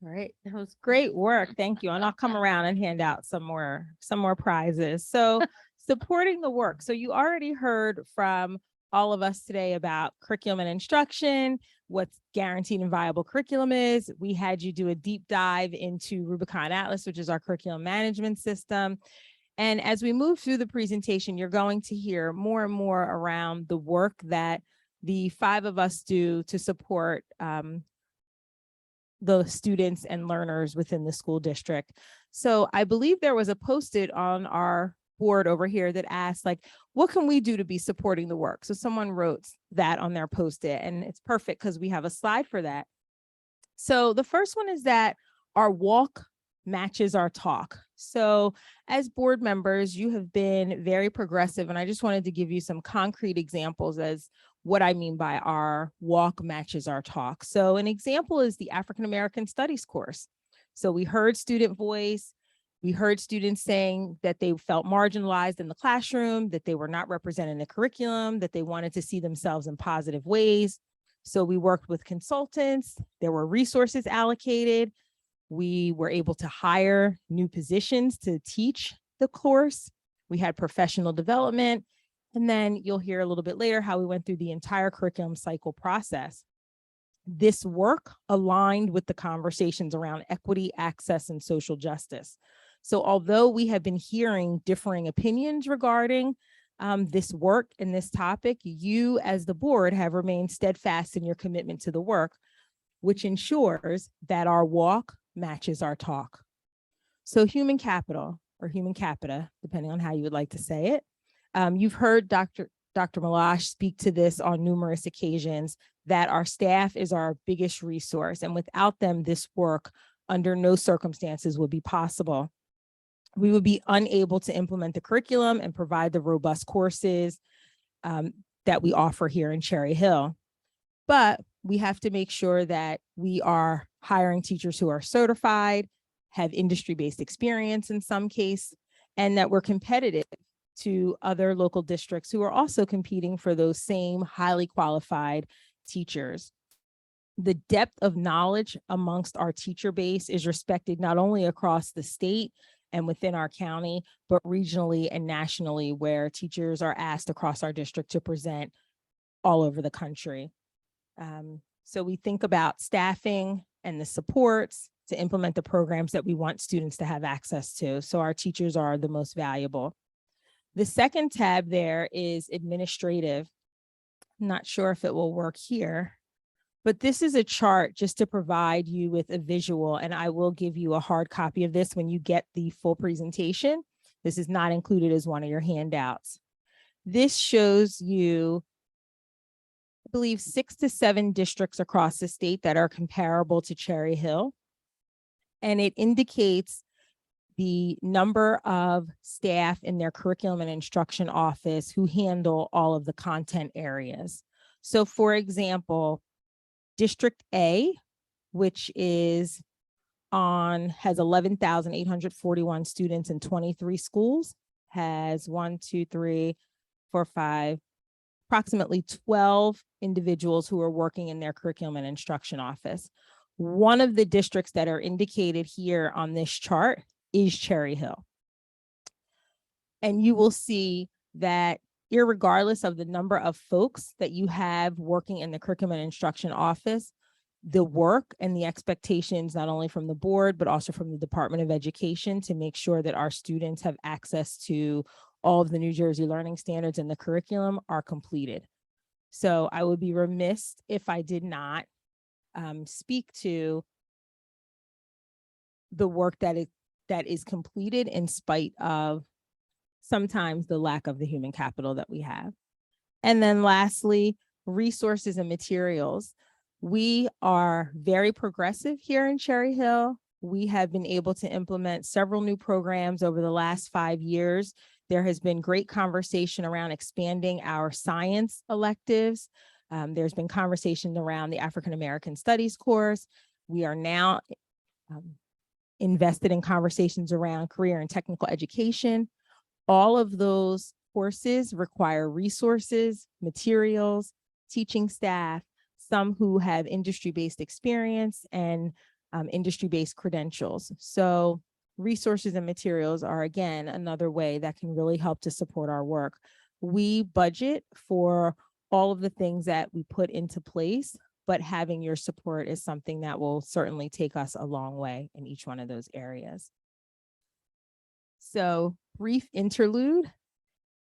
All right, that was great work. Thank you. And I'll come around and hand out some more prizes. So supporting the work. So you already heard from all of us today about curriculum and instruction, what guaranteed and viable curriculum is. We had you do a deep dive into Rubicon Atlas, which is our curriculum management system. And as we move through the presentation, you're going to hear more and more around the work that the 5 of us do to support the students and learners within the school district. So I believe there was a post-it on our board over here that asked, like, what can we do to be supporting the work? So someone wrote that on their Post-it, and it's perfect because we have a slide for that. So the first one is that our walk matches our talk. So as board members, you have been very progressive, and I just wanted to give you some concrete examples as what I mean by our walk matches our talk. So an example is the African American Studies course. So we heard student voice. We heard students saying that they felt marginalized in the classroom, that they were not represented in the curriculum, that they wanted to see themselves in positive ways. So we worked with consultants. There were resources allocated. We were able to hire new positions to teach the course. We had professional development. And then you'll hear a little bit later how we went through the entire curriculum cycle process. This work aligned with the conversations around equity, access, and social justice. So although we have been hearing differing opinions regarding this work and this topic, you as the board have remained steadfast in your commitment to the work, which ensures that our walk matches our talk. So human capital, or human capita, depending on how you would like to say it. You've heard Dr. Malash speak to this on numerous occasions, that our staff is our biggest resource, and without them, this work under no circumstances would be possible. We would be unable to implement the curriculum and provide the robust courses that we offer here in Cherry Hill. But we have to make sure that we are hiring teachers who are certified, have industry-based experience in some case, and that we're competitive to other local districts who are also competing for those same highly qualified teachers. The depth of knowledge amongst our teacher base is respected not only across the state and within our county, but regionally and nationally, where teachers are asked across our district to present all over the country. So we think about staffing and the supports to implement the programs that we want students to have access to. So our teachers are the most valuable. The second tab there is administrative. I'm not sure if it will work here, but this is a chart just to provide you with a visual, and I will give you a hard copy of this when you get the full presentation. This is not included as one of your handouts. This shows you, I believe, 6 to 7 districts across the state that are comparable to Cherry Hill, and it indicates the number of staff in their curriculum and instruction office who handle all of the content areas. So for example, District A, which has 11,841 students in 23 schools, has approximately 12 individuals who are working in their curriculum and instruction office. One of the districts that are indicated here on this chart is Cherry Hill. And you will see that irregardless of the number of folks that you have working in the curriculum and instruction office, the work and the expectations, not only from the board, but also from the Department of Education, to make sure that our students have access to all of the New Jersey learning standards and the curriculum are completed. So I would be remiss if I did not speak to the work that is completed in spite of sometimes the lack of the human capital that we have. And then lastly, resources and materials. We are very progressive here in Cherry Hill. We have been able to implement several new programs over the last 5 years. There has been great conversation around expanding our science electives. There's been conversation around the African American Studies course. We are now invested in conversations around career and technical education. All of those courses require resources, materials, teaching staff, some who have industry-based experience and industry-based credentials. So resources and materials are, again, another way that can really help to support our work. We budget for all of the things that we put into place, but having your support is something that will certainly take us a long way in each one of those areas. So brief interlude.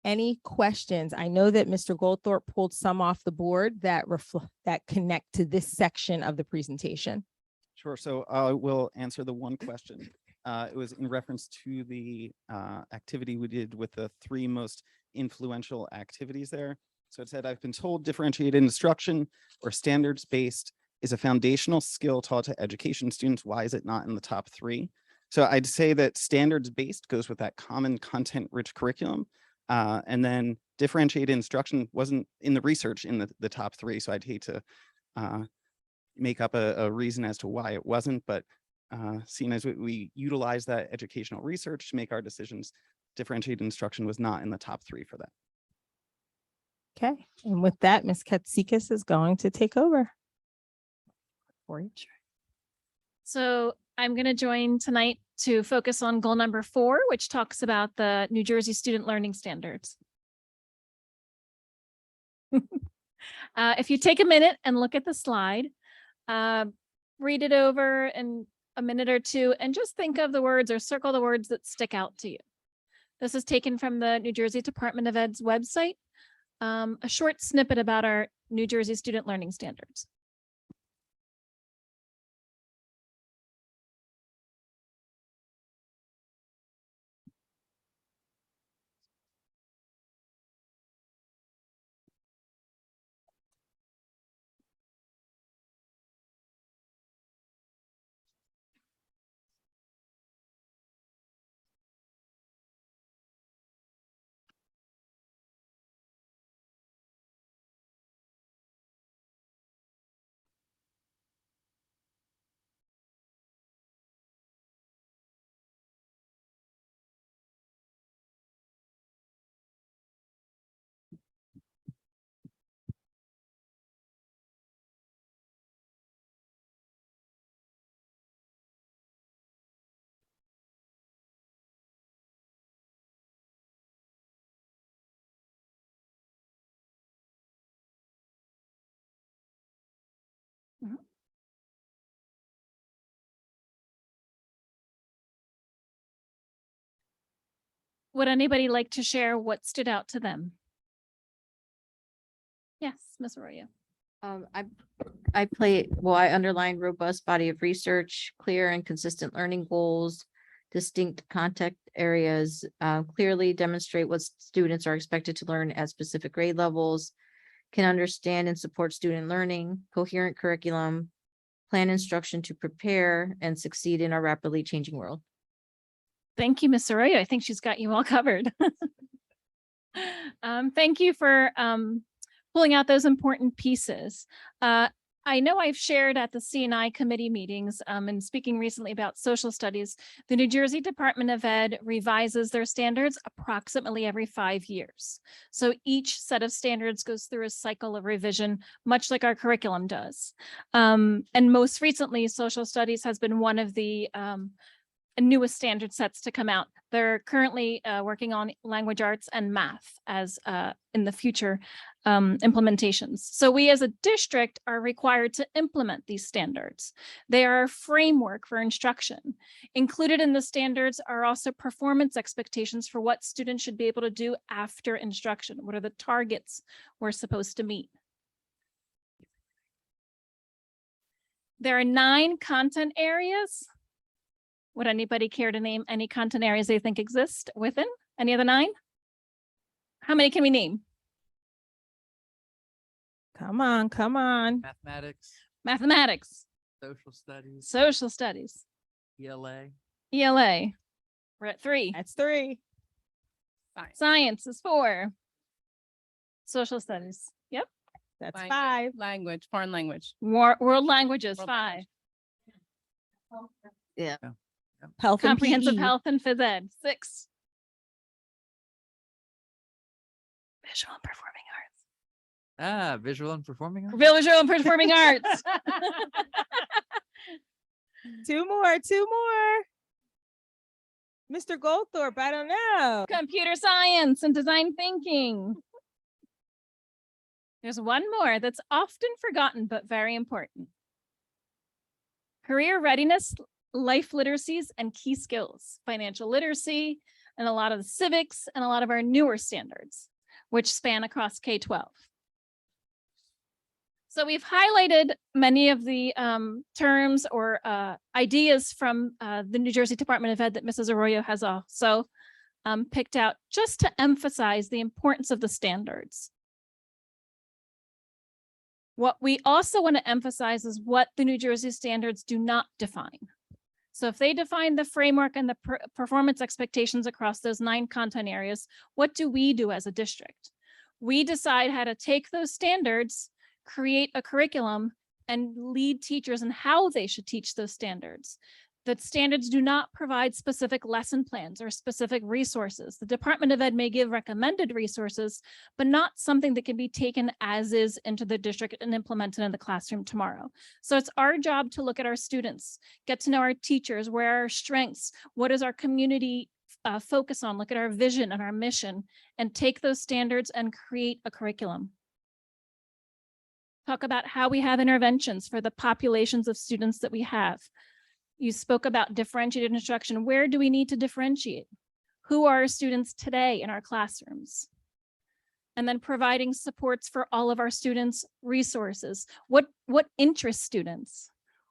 Any questions? I know that Mr. Goldtherp pulled some off the board that connect to this section of the presentation. Sure. So I will answer the one question. It was in reference to the activity we did with the 3 most influential activities there. So it said, I've been told differentiated instruction or standards-based is a foundational skill taught to education students. Why is it not in the top 3? So I'd say that standards-based goes with that common content-rich curriculum. And then differentiated instruction wasn't in the research in the top 3. So I'd hate to make up a reason as to why it wasn't, but seeing as we utilize that educational research to make our decisions, differentiated instruction was not in the top 3 for that. Okay, and with that, Ms. Katsikas is going to take over. So I'm going to join tonight to focus on goal number 4, which talks about the New Jersey Student Learning Standards. If you take a minute and look at the slide, read it over in a minute or two, and just think of the words or circle the words that stick out to you. This is taken from the New Jersey Department of Ed's website. A short snippet about our New Jersey Student Learning Standards. Would anybody like to share what stood out to them? Yes, Ms. Arroyo. I underlined robust body of research, clear and consistent learning goals, distinct contact areas, clearly demonstrate what students are expected to learn at specific grade levels, can understand and support student learning, coherent curriculum, plan instruction to prepare and succeed in our rapidly changing world. Thank you, Ms. Arroyo. I think she's got you all covered. Thank you for pulling out those important pieces. I know I've shared at the C&I committee meetings and speaking recently about social studies, the New Jersey Department of Ed revises their standards approximately every 5 years. So each set of standards goes through a cycle of revision, much like our curriculum does. And most recently, social studies has been one of the newest standard sets to come out. They're currently working on language arts and math as in the future implementations. So we as a district are required to implement these standards. They are a framework for instruction. Included in the standards are also performance expectations for what students should be able to do after instruction. What are the targets we're supposed to meet? There are 9 content areas. Would anybody care to name any content areas they think exist within any of the 9? How many can we name? Come on, come on. Mathematics, Mathematics, social studies, ELA. ELA. We're at 3. That's 3. Science is 4. Social studies. Yep. That's Language. 5. Language, foreign language. World languages, World 5. Yeah. Health and Comprehensive PE. health and phys ed, 6. Visual and performing arts. Visual and performing arts. Visual and performing arts. 2 more, 2 more. Mr. Goldthorp, I don't know. Computer science and design thinking. There's one more that's often forgotten, but very important. Career readiness, life literacies, and key skills, financial literacy, and a lot of the civics, and a lot of our newer standards, which span across K-12. So we've highlighted many of the terms or ideas from the New Jersey Department of Ed that Mrs. Arroyo has also picked out just to emphasize the importance of the standards. What we also want to emphasize is what the New Jersey standards do not define. So if they define the framework and the performance expectations across those 9 content areas, what do we do as a district? We decide how to take those standards, create a curriculum, and lead teachers in how they should teach those standards. The standards do not provide specific lesson plans or specific resources. The Department of Ed may give recommended resources, but not something that can be taken as is into the district and implemented in the classroom tomorrow. So it's our job to look at our students, get to know our teachers, where are our strengths, what is our community focus on, look at our vision and our mission, and take those standards and create a curriculum. Talk about how we have interventions for the populations of students that we have. You spoke about differentiated instruction. Where do we need to differentiate? Who are our students today in our classrooms? And then providing supports for all of our students, resources. What interests students?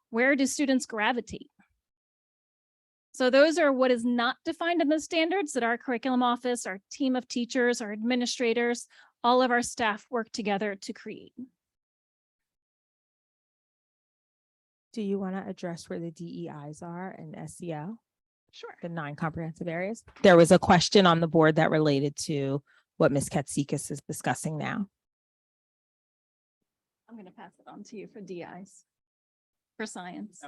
Where do students gravitate? So those are what is not defined in the standards that our curriculum office, our team of teachers, our administrators, all of our staff work together to create. Do you want to address where the DEIs are and SEL? Sure. The 9 comprehensive areas. There was a question on the board that related to what Ms. Katsikas is discussing now. I'm going to pass it on to you for DIs, for science.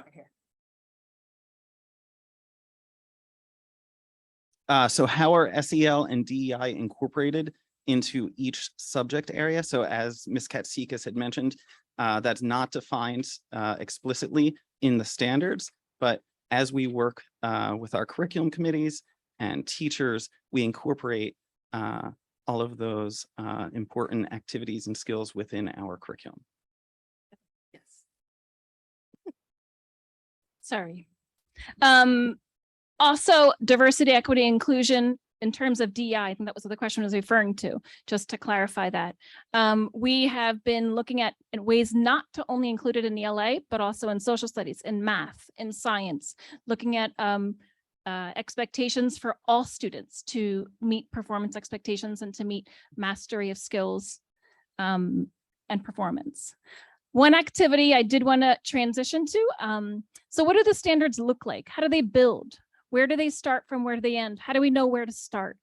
So how are SEL and DEI incorporated into each subject area? So as Ms. Katsikas had mentioned, that's not defined explicitly in the standards, but as we work with our curriculum committees and teachers, we incorporate all of those important activities and skills within our curriculum. Yes. Sorry. Also, diversity, equity, inclusion in terms of DEI, I think that was what the question was referring to, just to clarify that. We have been looking at ways not to only include it in ELA, but also in social studies, in math, in science, looking at expectations for all students to meet performance expectations and to meet mastery of skills and performance. One activity I did want to transition to, so what do the standards look like? How do they build? Where do they start from? Where do they end? How do we know where to start?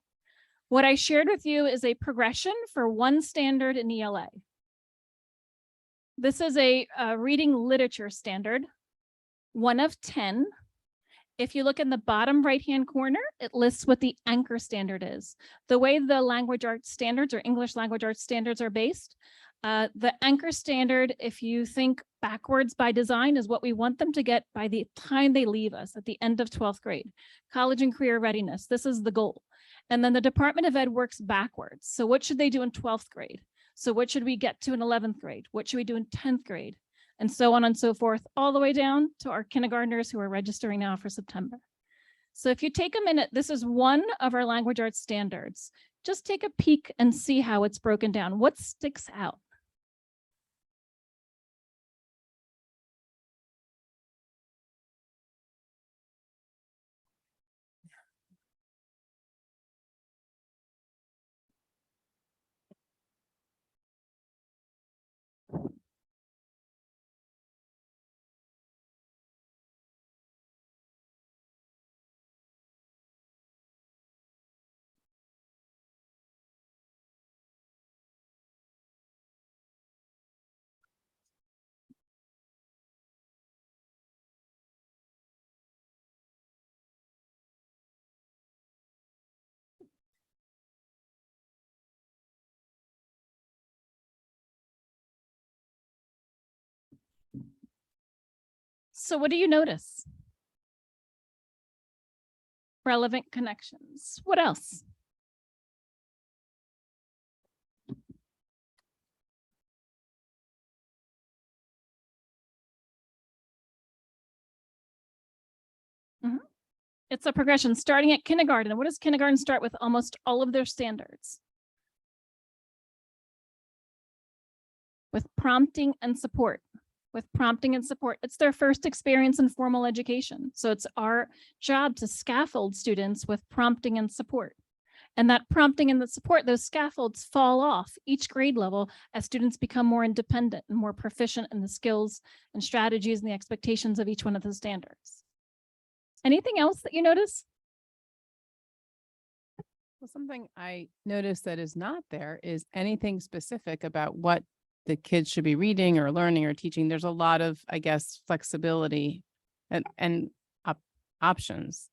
What I shared with you is a progression for one standard in ELA. This is a reading literature standard, 1 of 10. If you look in the bottom right-hand corner, it lists what the anchor standard is. The way the language arts standards or English language arts standards are based, the anchor standard, if you think backwards by design, is what we want them to get by the time they leave us at the end of 12th grade. College and career readiness, this is the goal. And then the Department of Ed works backwards. So what should they do in 12th grade? So what should we get to in 11th grade? What should we do in 10th grade? And so on and so forth, all the way down to our kindergartners who are registering now for September. So if you take a minute, this is one of our language arts standards. Just take a peek and see how it's broken down. What sticks out? So what do you notice? Relevant connections. What else? It's a progression starting at kindergarten. What does kindergarten start with? Almost all of their standards. With prompting and support. With prompting and support. It's their first experience in formal education. So it's our job to scaffold students with prompting and support. And that prompting and the support, those scaffolds fall off each grade level as students become more independent and more proficient in the skills and strategies and the expectations of each one of the standards. Anything else that you notice? Well, something I noticed that is not there is anything specific about what the kids should be reading or learning or teaching. There's a lot of, I guess, flexibility and options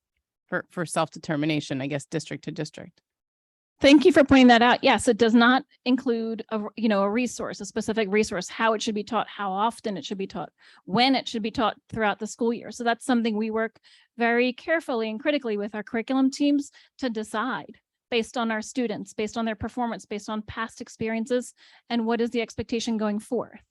for self-determination, I guess, district to district. Thank you for pointing that out. Yes, it does not include a resource, a specific resource, how it should be taught, how often it should be taught, when it should be taught throughout the school year. So that's something we work very carefully and critically with our curriculum teams to decide based on our students, based on their performance, based on past experiences, and what is the expectation going forth.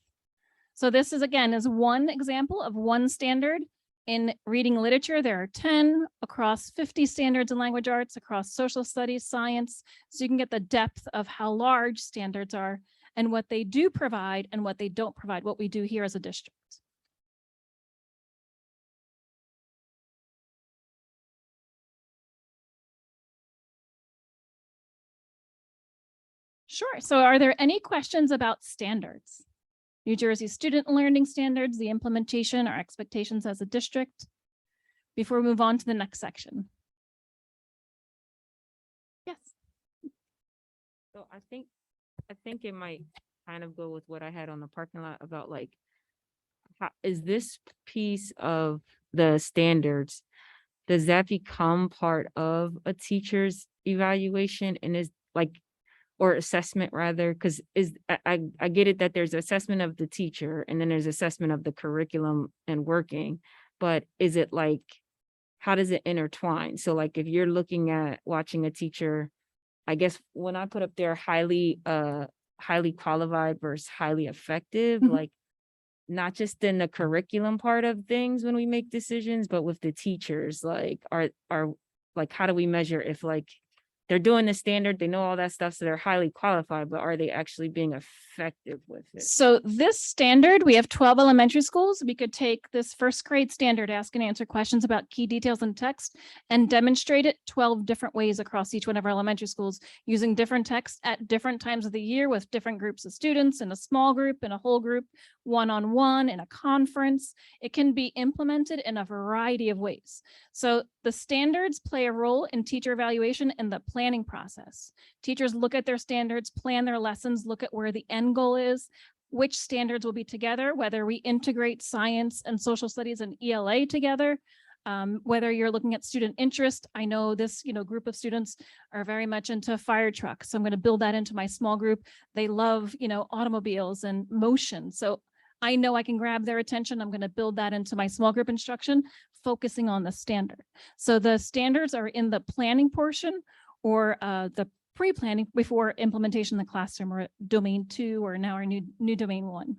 So this is, again, is one example of one standard. In reading literature, there are 10 across 50 standards in language arts, across social studies, science. So you can get the depth of how large standards are and what they do provide and what they don't provide, what we do here as a district. Sure. So are there any questions about standards? New Jersey student learning standards, the implementation, our expectations as a district, before we move on to the next section. Yes. So I think it might kind of go with what I had on the parking lot about like, how is this piece of the standards, does that become part of a teacher's evaluation and is like, or assessment rather, because I get it that there's assessment of the teacher and then there's assessment of the curriculum and working, but is it like, how does it intertwine? So like if you're looking at watching a teacher, I guess when I put up there highly qualified versus highly effective, like not just in the curriculum part of things when we make decisions, but with the teachers, like are like, how do we measure if like they're doing the standard, they know all that stuff, so they're highly qualified, but are they actually being effective with it? So this standard, we have 12 elementary schools. We could take this first grade standard, ask and answer questions about key details in text, and demonstrate it 12 different ways across each one of our elementary schools using different text at different times of the year with different groups of students, in a small group, in a whole group, one-on-one, in a conference. It can be implemented in a variety of ways. So the standards play a role in teacher evaluation in the planning process. Teachers look at their standards, plan their lessons, look at where the end goal is, which standards will be together, whether we integrate science and social studies and ELA together, whether you're looking at student interest. I know this, group of students are very much into fire trucks. So I'm going to build that into my small group. They love, automobiles and motion. So I know I can grab their attention. I'm going to build that into my small group instruction, focusing on the standard. So the standards are in the planning portion or the pre-planning before implementation in the classroom, or domain 2, or now our new domain 1.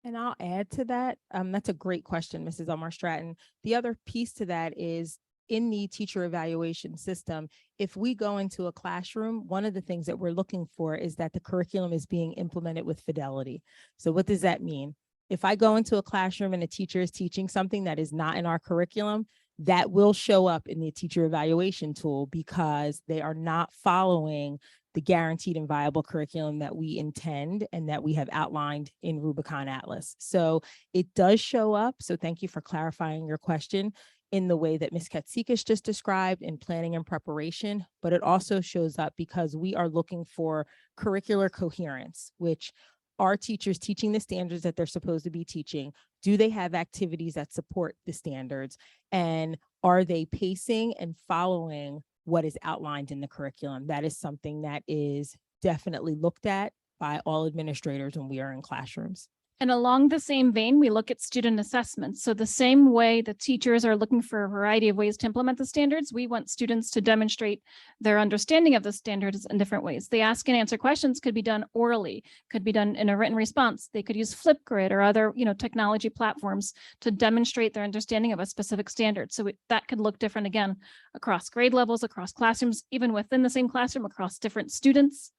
And I'll add to that. That's a great question, Mrs. Elmore Stratton. The other piece to that is in the teacher evaluation system, if we go into a classroom, one of the things that we're looking for is that the curriculum is being implemented with fidelity. So what does that mean? If I go into a classroom and a teacher is teaching something that is not in our curriculum, that will show up in the teacher evaluation tool because they are not following the guaranteed and viable curriculum that we intend and that we have outlined in Rubicon Atlas. So it does show up. So thank you for clarifying your question in the way that Ms. Katsikas just described in planning and preparation, but it also shows up because we are looking for curricular coherence, which are teachers teaching the standards that they're supposed to be teaching? Do they have activities that support the standards? And are they pacing and following what is outlined in the curriculum? That is something that is definitely looked at by all administrators when we are in classrooms. And along the same vein, we look at student assessments. So the same way the teachers are looking for a variety of ways to implement the standards, we want students to demonstrate their understanding of the standards in different ways. The ask and answer questions could be done orally, could be done in a written response. They could use Flipgrid or other, technology platforms to demonstrate their understanding of a specific standard. So that could look different again across grade levels, across classrooms, even within the same classroom, across different students,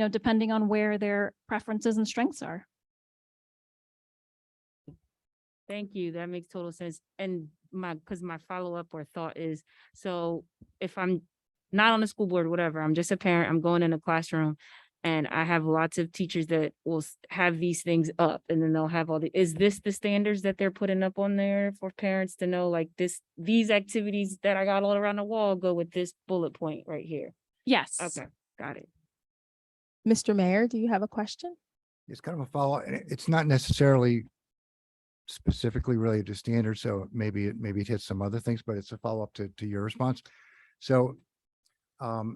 depending on where their preferences and strengths are. Thank you. That makes total sense. And because my follow-up or thought is, so if I'm not on the school board, whatever. I'm just a parent. I'm going in a classroom. And I have lots of teachers that will have these things up, and then they'll have is this the standards that they're putting up on there for parents to know, like these activities that I got all around the wall go with this bullet point right here? Yes. Okay, got it. Mr. Mayor, do you have a question? It's kind of a follow, and it's not necessarily specifically related to standards, so maybe it hits some other things, but it's a follow-up to your response. So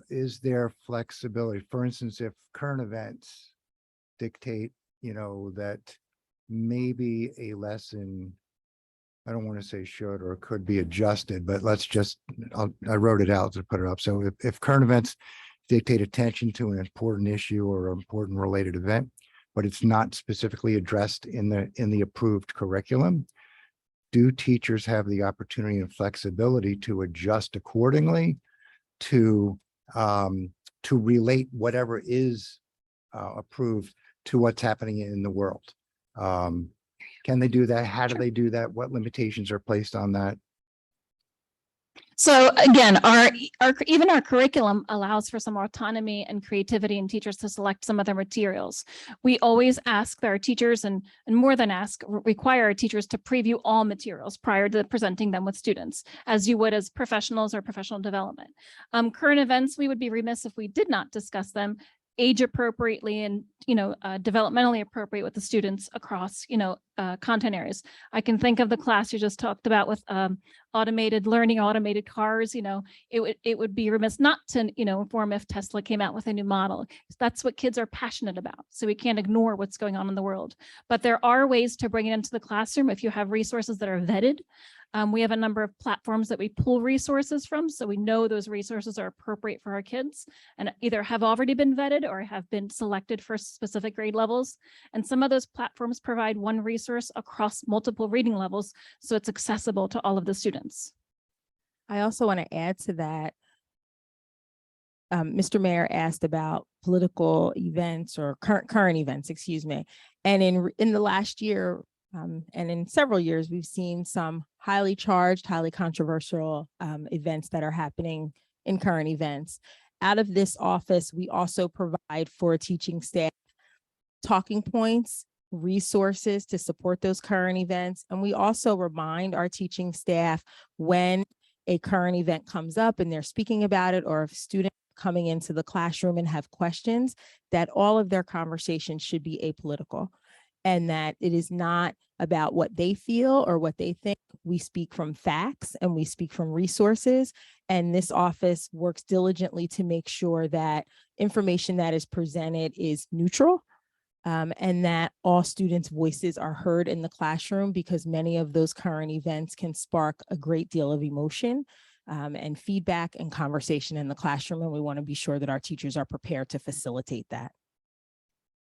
is there flexibility? For instance, if current events dictate, that maybe a lesson, I don't want to say should or could be adjusted, but I wrote it out to put it up. So if current events dictate attention to an important issue or an important related event, but it's not specifically addressed in the approved curriculum, do teachers have the opportunity and flexibility to adjust accordingly to relate whatever is approved to what's happening in the world? Can they do that? How do they do that? What limitations are placed on that? So again, even our curriculum allows for some autonomy and creativity in teachers to select some of their materials. We always ask our teachers and more than ask, require our teachers to preview all materials prior to presenting them with students, as you would as professionals or professional development. Current events, we would be remiss if we did not discuss them age appropriately and, developmentally appropriate with the students across, content areas. I can think of the class you just talked about with automated learning, automated cars. It would be remiss not to, inform if Tesla came out with a new model. That's what kids are passionate about. So we can't ignore what's going on in the world. But there are ways to bring it into the classroom if you have resources that are vetted. We have a number of platforms that we pull resources from, so we know those resources are appropriate for our kids and either have already been vetted or have been selected for specific grade levels. And some of those platforms provide one resource across multiple reading levels, so it's accessible to all of the students. I also want to add to that. Mr. Mayor asked about political events or current events, excuse me. And in the last year, and in several years, we've seen some highly charged, highly controversial events that are happening in current events. Out of this office, we also provide for teaching staff talking points, resources to support those current events. And we also remind our teaching staff when a current event comes up and they're speaking about it, or if students coming into the classroom and have questions, that all of their conversations should be apolitical. And that it is not about what they feel or what they think. We speak from facts and we speak from resources. And this office works diligently to make sure that information that is presented is neutral, and that all students' voices are heard in the classroom, because many of those current events can spark a great deal of emotion and feedback and conversation in the classroom. And we want to be sure that our teachers are prepared to facilitate that.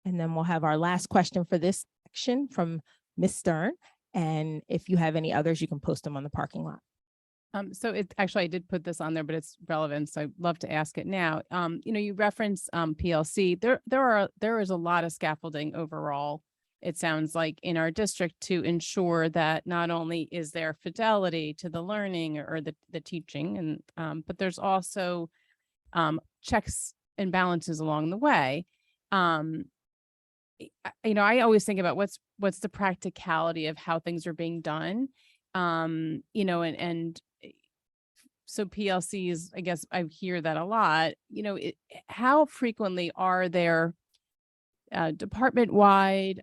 And then we'll have our last question for this section from Ms. Stern. And if you have any others, you can post them on the parking lot. So actually, I did put this on there, but it's relevant, so I'd love to ask it now. You reference PLC. There is a lot of scaffolding overall, it sounds like, in our district to ensure that not only is there fidelity to the learning or the teaching, and but there's also checks and balances along the way. I always think about what's the practicality of how things are being done. And so PLCs, I guess I hear that a lot. How frequently are there department-wide,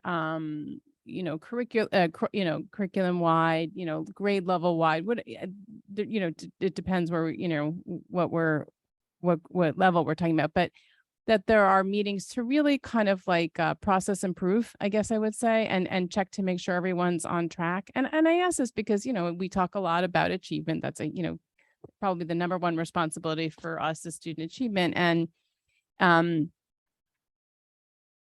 curriculum wide, grade level wide? It depends where what level we're talking about, but that there are meetings to really kind of like process improve, I guess I would say, and check to make sure everyone's on track. And I ask this because, we talk a lot about achievement. That's probably the number one responsibility for us is student achievement. And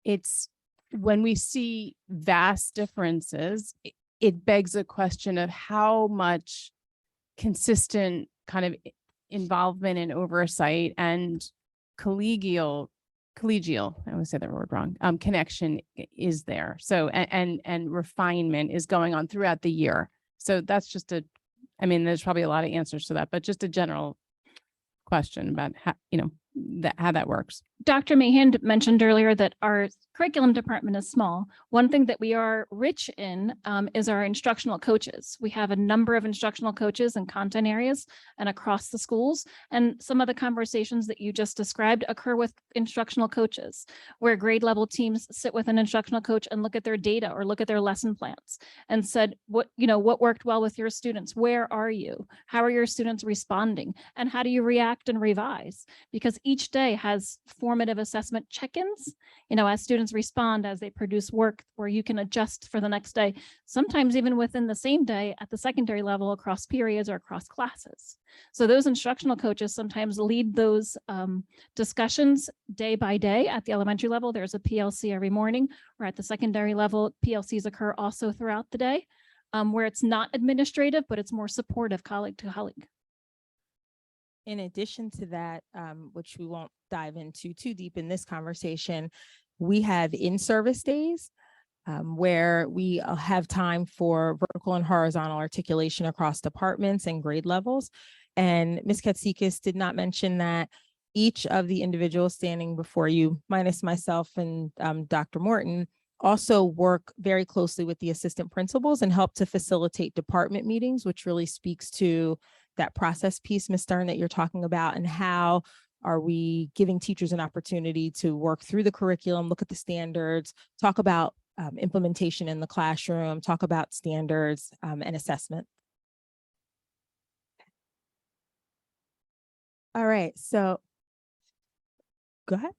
it's when we see vast differences, it begs a question of how much consistent kind of involvement and oversight and collegial, I always say that word wrong, connection is there. So, and refinement is going on throughout the year. So that's just there's probably a lot of answers to that, but just a general question about how, how that works. Dr. Mahan mentioned earlier that our curriculum department is small. One thing that we are rich in is our instructional coaches. We have a number of instructional coaches in content areas and across the schools. And some of the conversations that you just described occur with instructional coaches, where grade level teams sit with an instructional coach and look at their data or look at their lesson plans and said, what worked well with your students? Where are you? How are your students responding? And how do you react and revise? Because each day has formative assessment check-ins, as students respond, as they produce work where you can adjust for the next day, sometimes even within the same day at the secondary level across periods or across classes. So those instructional coaches sometimes lead those discussions day by day. At the elementary level, there's a PLC every morning, or at the secondary level, PLCs occur also throughout the day, where it's not administrative, but it's more supportive colleague to colleague. In addition to that, which we won't dive into too deep in this conversation, we have in-service days where we have time for vertical and horizontal articulation across departments and grade levels. And Ms. Katsikis did not mention that each of the individuals standing before you, minus myself and Dr. Morton, also work very closely with the assistant principals and help to facilitate department meetings, which really speaks to that process piece, Ms. Stern, that you're talking about, and how are we giving teachers an opportunity to work through the curriculum, look at the standards, talk about implementation in the classroom, talk about standards and assessment. All right, so go ahead.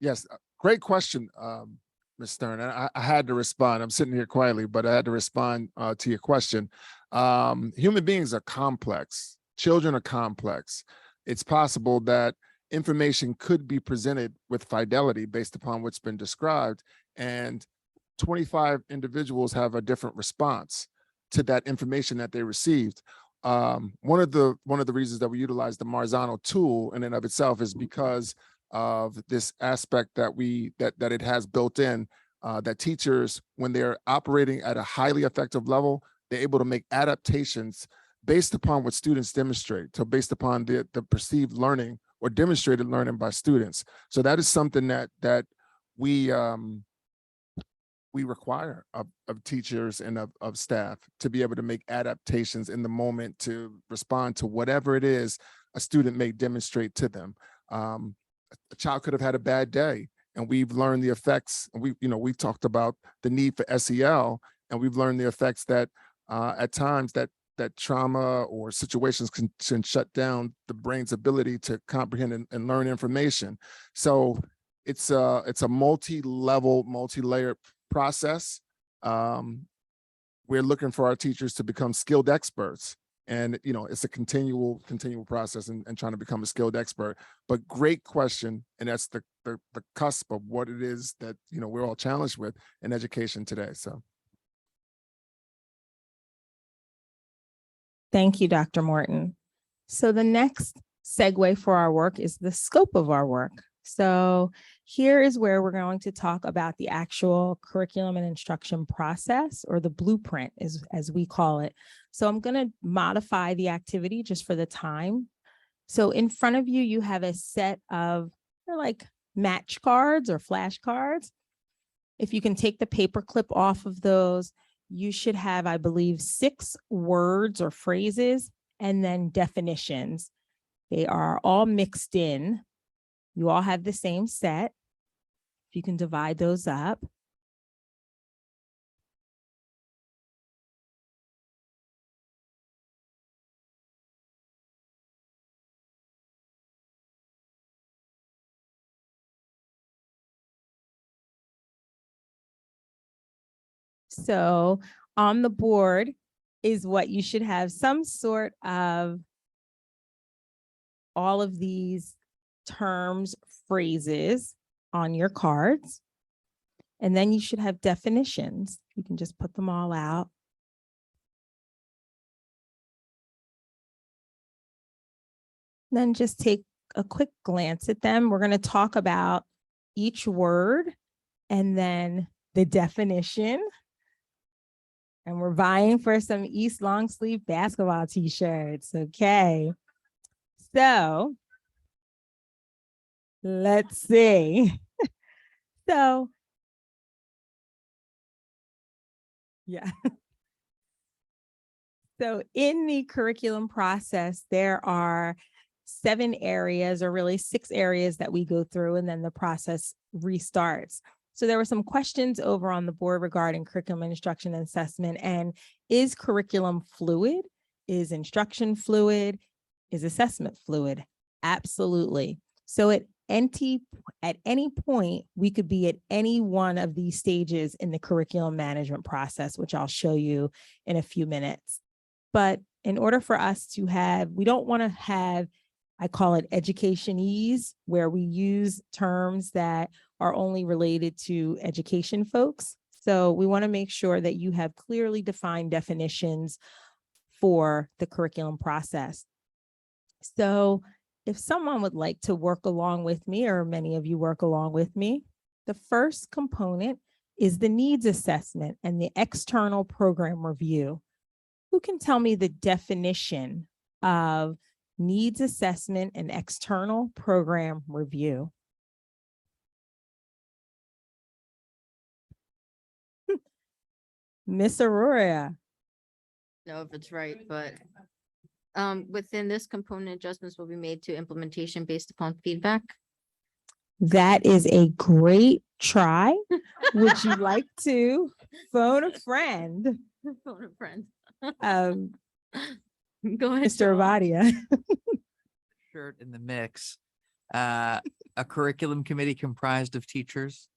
Yes, great question, Ms. Stern. And I had to respond. I'm sitting here quietly, but I had to respond to your question. Human beings are complex. Children are complex. It's possible that information could be presented with fidelity based upon what's been described, and 25 individuals have a different response to that information that they received. One of the reasons that we utilize the Marzano tool in and of itself is because of this aspect that it has built in, that teachers, when they're operating at a highly effective level, they're able to make adaptations based upon what students demonstrate, so based upon the perceived learning or demonstrated learning by students. So that is something that we require of teachers and of staff, to be able to make adaptations in the moment to respond to whatever it is a student may demonstrate to them. A child could have had a bad day, and we've learned the effects. And we've talked about the need for SEL, and we've learned the effects that at times that trauma or situations can shut down the brain's ability to comprehend and learn information. So it's a multi-level, multi-layered process. We're looking for our teachers to become skilled experts. And, it's a continual process and trying to become a skilled expert. But great question. And that's the cusp of what it is that, we're all challenged with in education today. So. Thank you, Dr. Morton. So the next segue for our work is the scope of our work. So here is where we're going to talk about the actual curriculum and instruction process, or the blueprint, as we call it. So I'm going to modify the activity just for the time. So in front of you, you have a set of like match cards or flashcards. If you can take the paper clip off of those, you should have, I believe, 6 words or phrases and then definitions. They are all mixed in. You all have the same set. If you can divide those up. So on the board is what you should have, some sort of all of these terms, phrases on your cards. And then you should have definitions. You can just put them all out. Then just take a quick glance at them. We're going to talk about each word and then the definition. And we're vying for some East long sleeve basketball t-shirts. Okay. So let's see. So yeah. So in the curriculum process, there are 7 areas, or really 6 areas that we go through, and then the process restarts. So there were some questions over on the board regarding curriculum instruction and assessment. And is curriculum fluid? Is instruction fluid? Is assessment fluid? Absolutely. So at any point, we could be at any one of these stages in the curriculum management process, which I'll show you in a few minutes. But in order for us to have, we don't want to have, I call it educationese, where we use terms that are only related to education folks. So we want to make sure that you have clearly defined definitions for the curriculum process. So if someone would like to work along with me, or many of you work along with me, the first component is the needs assessment and the external program review. Who can tell me the definition of needs assessment and external program review? Miss Aurora. Know if it's right, but within this component, adjustments will be made to implementation based upon feedback. That is a great try. Would you like to phone a friend? Phone a friend. Go ahead, Mr. Joel. Avadia. Shirt in the mix. A curriculum committee comprised of teachers,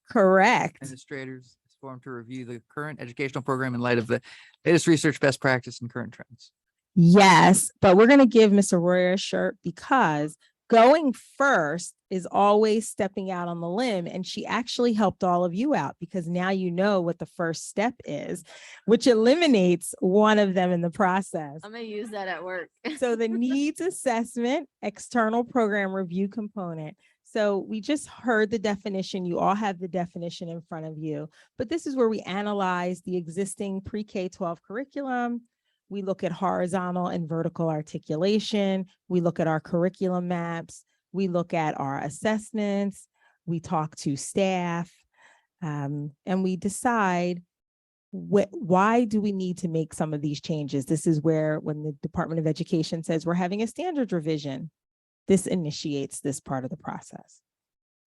Correct. administrators, is formed to review the current educational program in light of the latest research, best practice, and current trends. Yes, but we're going to give Miss Aurora a shirt because going first is always stepping out on the limb. And she actually helped all of you out, because now you know what the first step is, which eliminates one of them in the process. I'm gonna use that at work. So the needs assessment, external program review component. So we just heard the definition. You all have the definition in front of you, but this is where we analyze the existing pre-K-12 curriculum. We look at horizontal and vertical articulation. We look at our curriculum maps. We look at our assessments. We talk to staff, and we decide why do we need to make some of these changes. This is where, when the Department of Education says we're having a standards revision, this initiates this part of the process.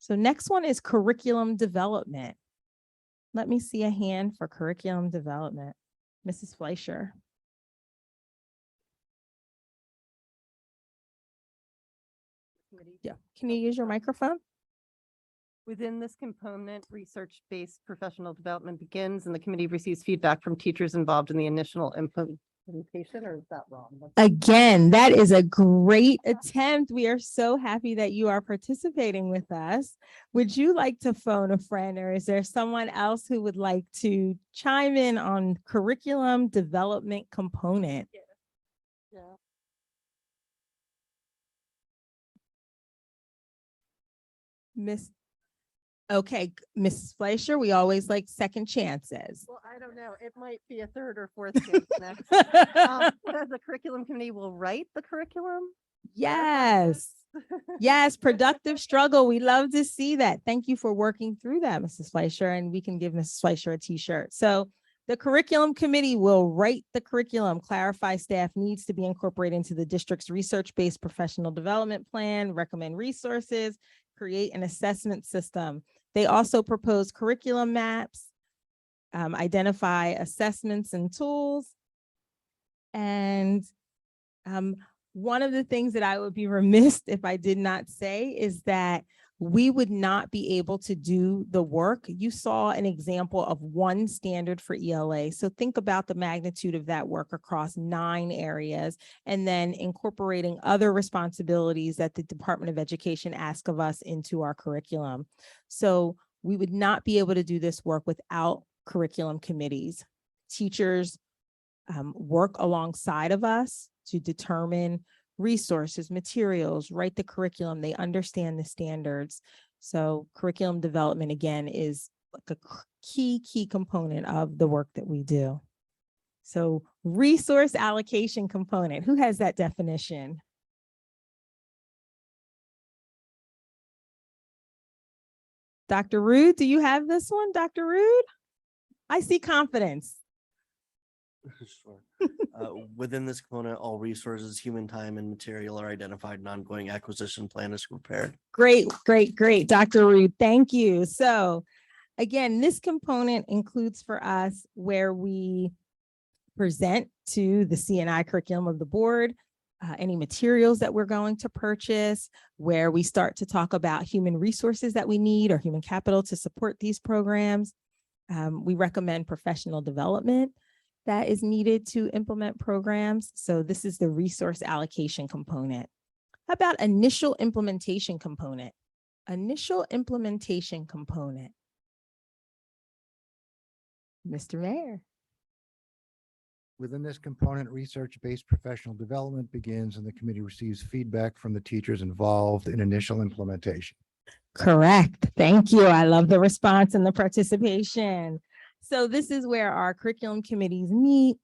So next one is curriculum development. Let me see a hand for curriculum development. Mrs. Fleischer. Yeah, can you use your microphone? Within this component, research-based professional development begins, and the committee receives feedback from teachers involved in the initial implementation, or is that wrong? Again, that is a great attempt. We are so happy that you are participating with us. Would you like to phone a friend, or is there someone else who would like to chime in on curriculum development component? Yeah. Okay, Mrs. Fleischer, we always like second chances. Well, I don't know. It might be a third or fourth chance next. The curriculum committee will write the curriculum. Yes. Yes, productive struggle. We love to see that. Thank you for working through that, Mrs. Fleischer, and we can give Mrs. Fleischer a t-shirt. So the curriculum committee will write the curriculum, clarify staff needs to be incorporated into the district's research-based professional development plan, recommend resources, create an assessment system. They also propose curriculum maps, identify assessments and tools. And one of the things that I would be remiss if I did not say is that we would not be able to do the work. You saw an example of one standard for ELA. So think about the magnitude of that work across 9 areas, and then incorporating other responsibilities that the Department of Education asks of us into our curriculum. So we would not be able to do this work without curriculum committees. Teachers work alongside of us to determine resources, materials, write the curriculum. They understand the standards. So curriculum development, again, is like a key component of the work that we do. So resource allocation component, who has that definition? Dr. Rude, do you have this one, Dr. Rude? I see confidence. Sure. Within this component, all resources, human time and material are identified and ongoing acquisition plan is prepared. Great, great, great, Dr. Rude, thank you. So again, this component includes for us where we present to the C&I curriculum of the board, any materials that we're going to purchase, where we start to talk about human resources that we need or human capital to support these programs. We recommend professional development that is needed to implement programs. So this is the resource allocation component. How about initial implementation component? Initial implementation component. Mr. Mayor. Within this component, research-based professional development begins and the committee receives feedback from the teachers involved in initial implementation. Correct. Thank you. I love the response and the participation. So this is where our curriculum committees meet.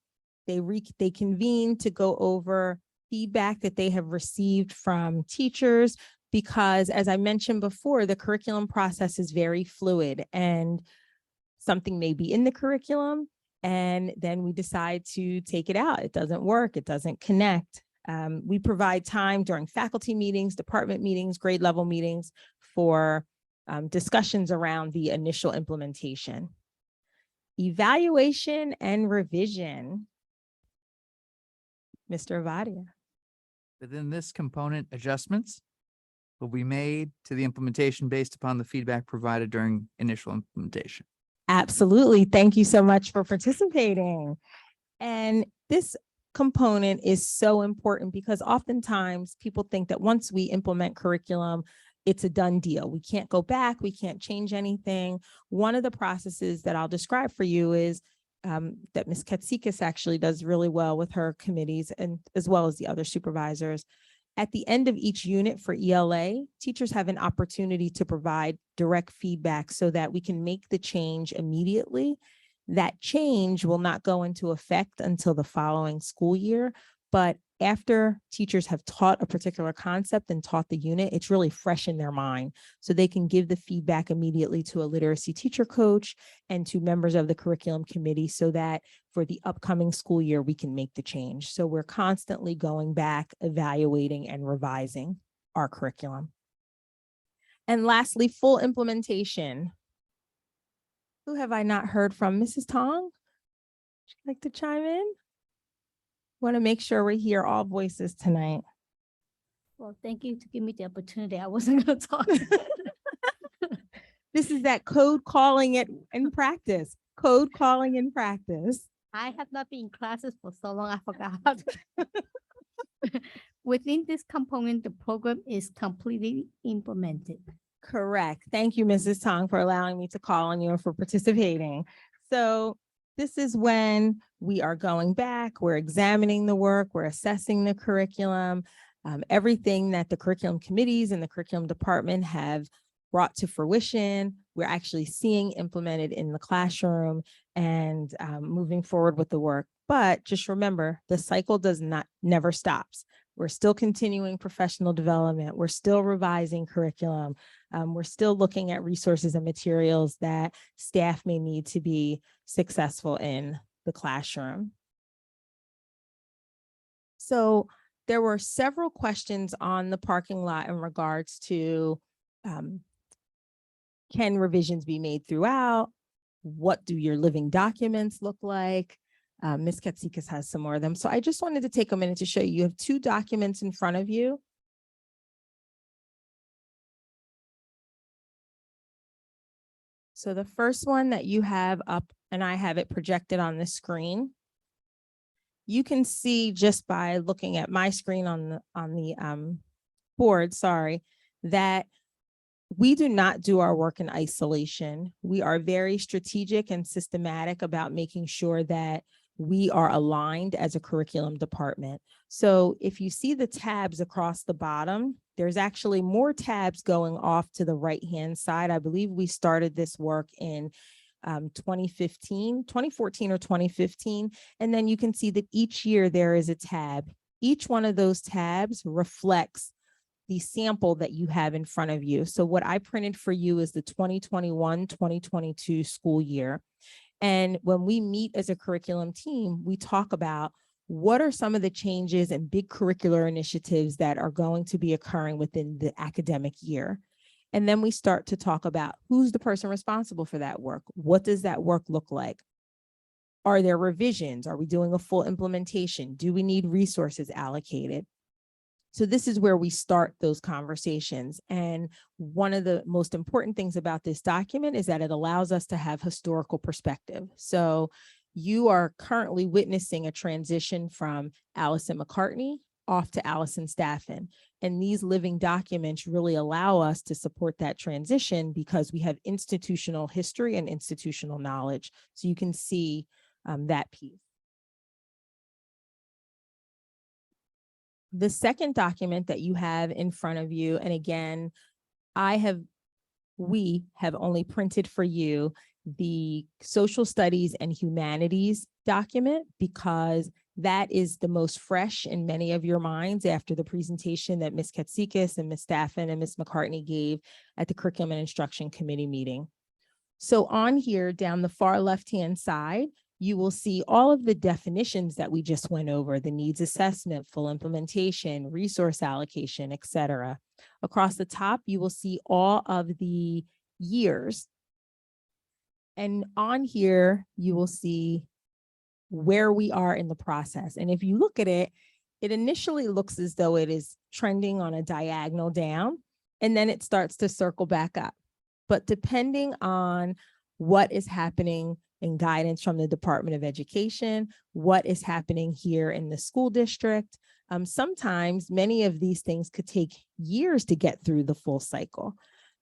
They convene to go over feedback that they have received from teachers, because as I mentioned before, the curriculum process is very fluid and something may be in the curriculum and then we decide to take it out. It doesn't work. It doesn't connect. We provide time during faculty meetings, department meetings, grade level meetings for discussions around the initial implementation. Evaluation and revision. Mr. Avadia. Within this component, adjustments will be made to the implementation based upon the feedback provided during initial implementation. Absolutely. Thank you so much for participating. And this component is so important because oftentimes people think that once we implement curriculum, it's a done deal. We can't go back. We can't change anything. One of the processes that I'll describe for you is that Ms. Katsikis actually does really well with her committees and as well as the other supervisors. At the end of each unit for ELA, teachers have an opportunity to provide direct feedback so that we can make the change immediately. That change will not go into effect until the following school year, but after teachers have taught a particular concept and taught the unit, it's really fresh in their mind. So they can give the feedback immediately to a literacy teacher coach and to members of the curriculum committee so that for the upcoming school year, we can make the change. So we're constantly going back, evaluating and revising our curriculum. And lastly, full implementation. Who have I not heard from? Mrs. Tong? Would you like to chime in? Want to make sure we hear all voices tonight. Well, thank you to give me the opportunity. I wasn't going to talk. This is that code calling it in practice. Code calling in practice. I have not been in classes for so long, I forgot. Within this component, the program is completely implemented. Correct. Thank you, Mrs. Tong, for allowing me to call on you and for participating. So this is when we are going back, we're examining the work, we're assessing the curriculum, everything that the curriculum committees and the curriculum department have brought to fruition, we're actually seeing implemented in the classroom and moving forward with the work. But just remember, the cycle never stops. We're still continuing professional development. We're still revising curriculum. We're still looking at resources and materials that staff may need to be successful in the classroom. So there were several questions on the parking lot in regards to can revisions be made throughout? What do your living documents look like? Ms. Katsikis has some more of them. So I just wanted to take a minute to show you. You have two documents in front of you. So the first one that you have up, and I have it projected on the screen. You can see just by looking at my screen on the board, that we do not do our work in isolation. We are very strategic and systematic about making sure that we are aligned as a curriculum department. So if you see the tabs across the bottom, there's actually more tabs going off to the right-hand side. I believe we started this work in 2014 or 2015. And then you can see that each year there is a tab. Each one of those tabs reflects the sample that you have in front of you. So what I printed for you is the 2021-2022 school year. And when we meet as a curriculum team, we talk about what are some of the changes and big curricular initiatives that are going to be occurring within the academic year. And then we start to talk about who's the person responsible for that work. What does that work look like? Are there revisions? Are we doing a full implementation? Do we need resources allocated? So this is where we start those conversations. And one of the most important things about this document is that it allows us to have historical perspective. So you are currently witnessing a transition from Allison McCartney off to Allison Staffen. And these living documents really allow us to support that transition because we have institutional history and institutional knowledge. So you can see that piece. The second document that you have in front of you, and again, we have only printed for you the social studies and humanities document because that is the most fresh in many of your minds after the presentation that Ms. Katsikis and Ms. Staffen and Ms. McCartney gave at the Curriculum and Instruction Committee meeting. So on here, down the far left-hand side, you will see all of the definitions that we just went over, the needs assessment, full implementation, resource allocation, et cetera. Across the top, you will see all of the years. And on here, you will see where we are in the process. And if you look at it, it initially looks as though it is trending on a diagonal down, and then it starts to circle back up. But depending on what is happening in guidance from the Department of Education, what is happening here in the school district, sometimes many of these things could take years to get through the full cycle.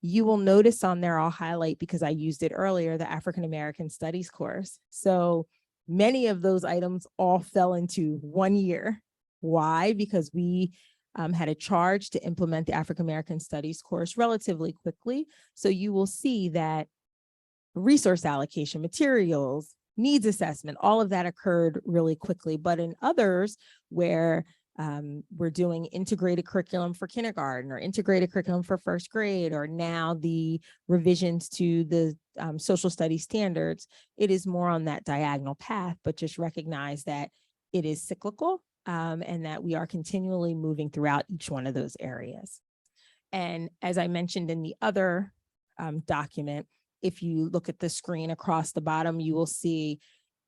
You will notice on there, I'll highlight because I used it earlier, the African American Studies course. So many of those items all fell into 1 year. Why? Because we had a charge to implement the African American Studies course relatively quickly. So you will see that resource allocation, materials, needs assessment, all of that occurred really quickly. But in others where we're doing integrated curriculum for kindergarten or integrated curriculum for first grade, or now the revisions to the social studies standards, it is more on that diagonal path, but just recognize that it is cyclical and that we are continually moving throughout each one of those areas. And as I mentioned in the other document, if you look at the screen across the bottom, you will see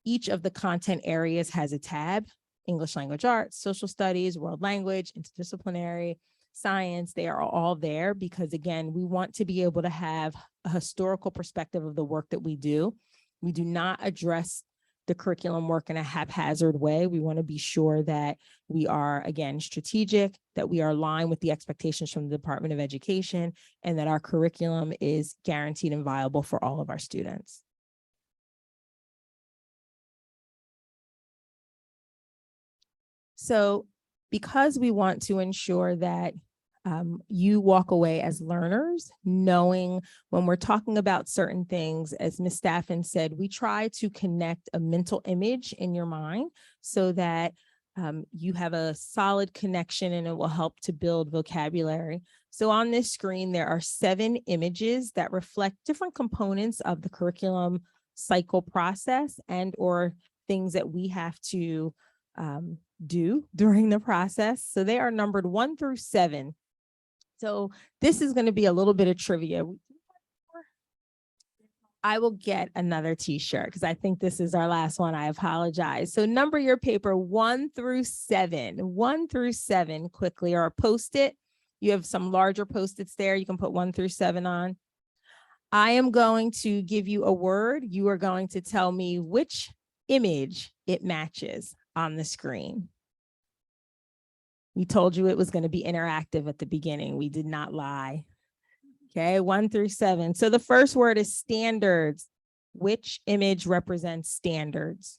each of the content areas has a tab: English language arts, social studies, world language, interdisciplinary, science. They are all there because, again, we want to be able to have a historical perspective of the work that we do. We do not address the curriculum work in a haphazard way. We want to be sure that we are, again, strategic, that we are aligned with the expectations from the Department of Education, and that our curriculum is guaranteed and viable for all of our students. So because we want to ensure that you walk away as learners, knowing when we're talking about certain things, as Ms. Staffen said, we try to connect a mental image in your mind so that you have a solid connection and it will help to build vocabulary. So on this screen, there are 7 images that reflect different components of the curriculum cycle process and or things that we have to do during the process. So they are numbered 1 through 7. So this is going to be a little bit of trivia. I will get another t-shirt because I think this is our last one. I apologize. So number your paper 1 through 7, 1 through 7 quickly, or post it. You have some larger post-its there. You can put 1 through 7 on. I am going to give you a word. You are going to tell me which image it matches on the screen. We told you it was going to be interactive at the beginning. We did not lie. Okay, 1 through 7. So the first word is standards. Which image represents standards?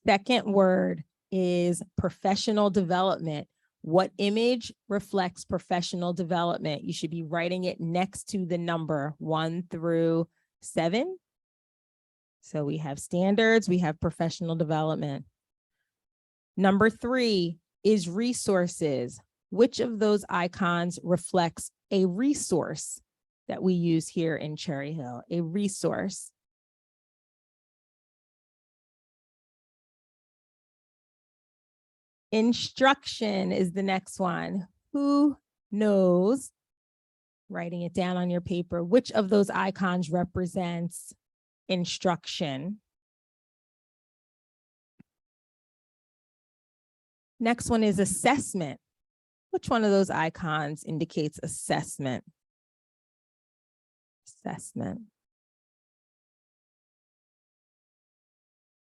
Second word is professional development. What image reflects professional development? You should be writing it next to the number 1 through 7. So we have standards, we have professional development. Number 3 is resources. Which of those icons reflects a resource that we use here in Cherry Hill? A resource. Instruction is the next one. Who knows, writing it down on your paper, which of those icons represents instruction? Next one is assessment. Which one of those icons indicates assessment? Assessment.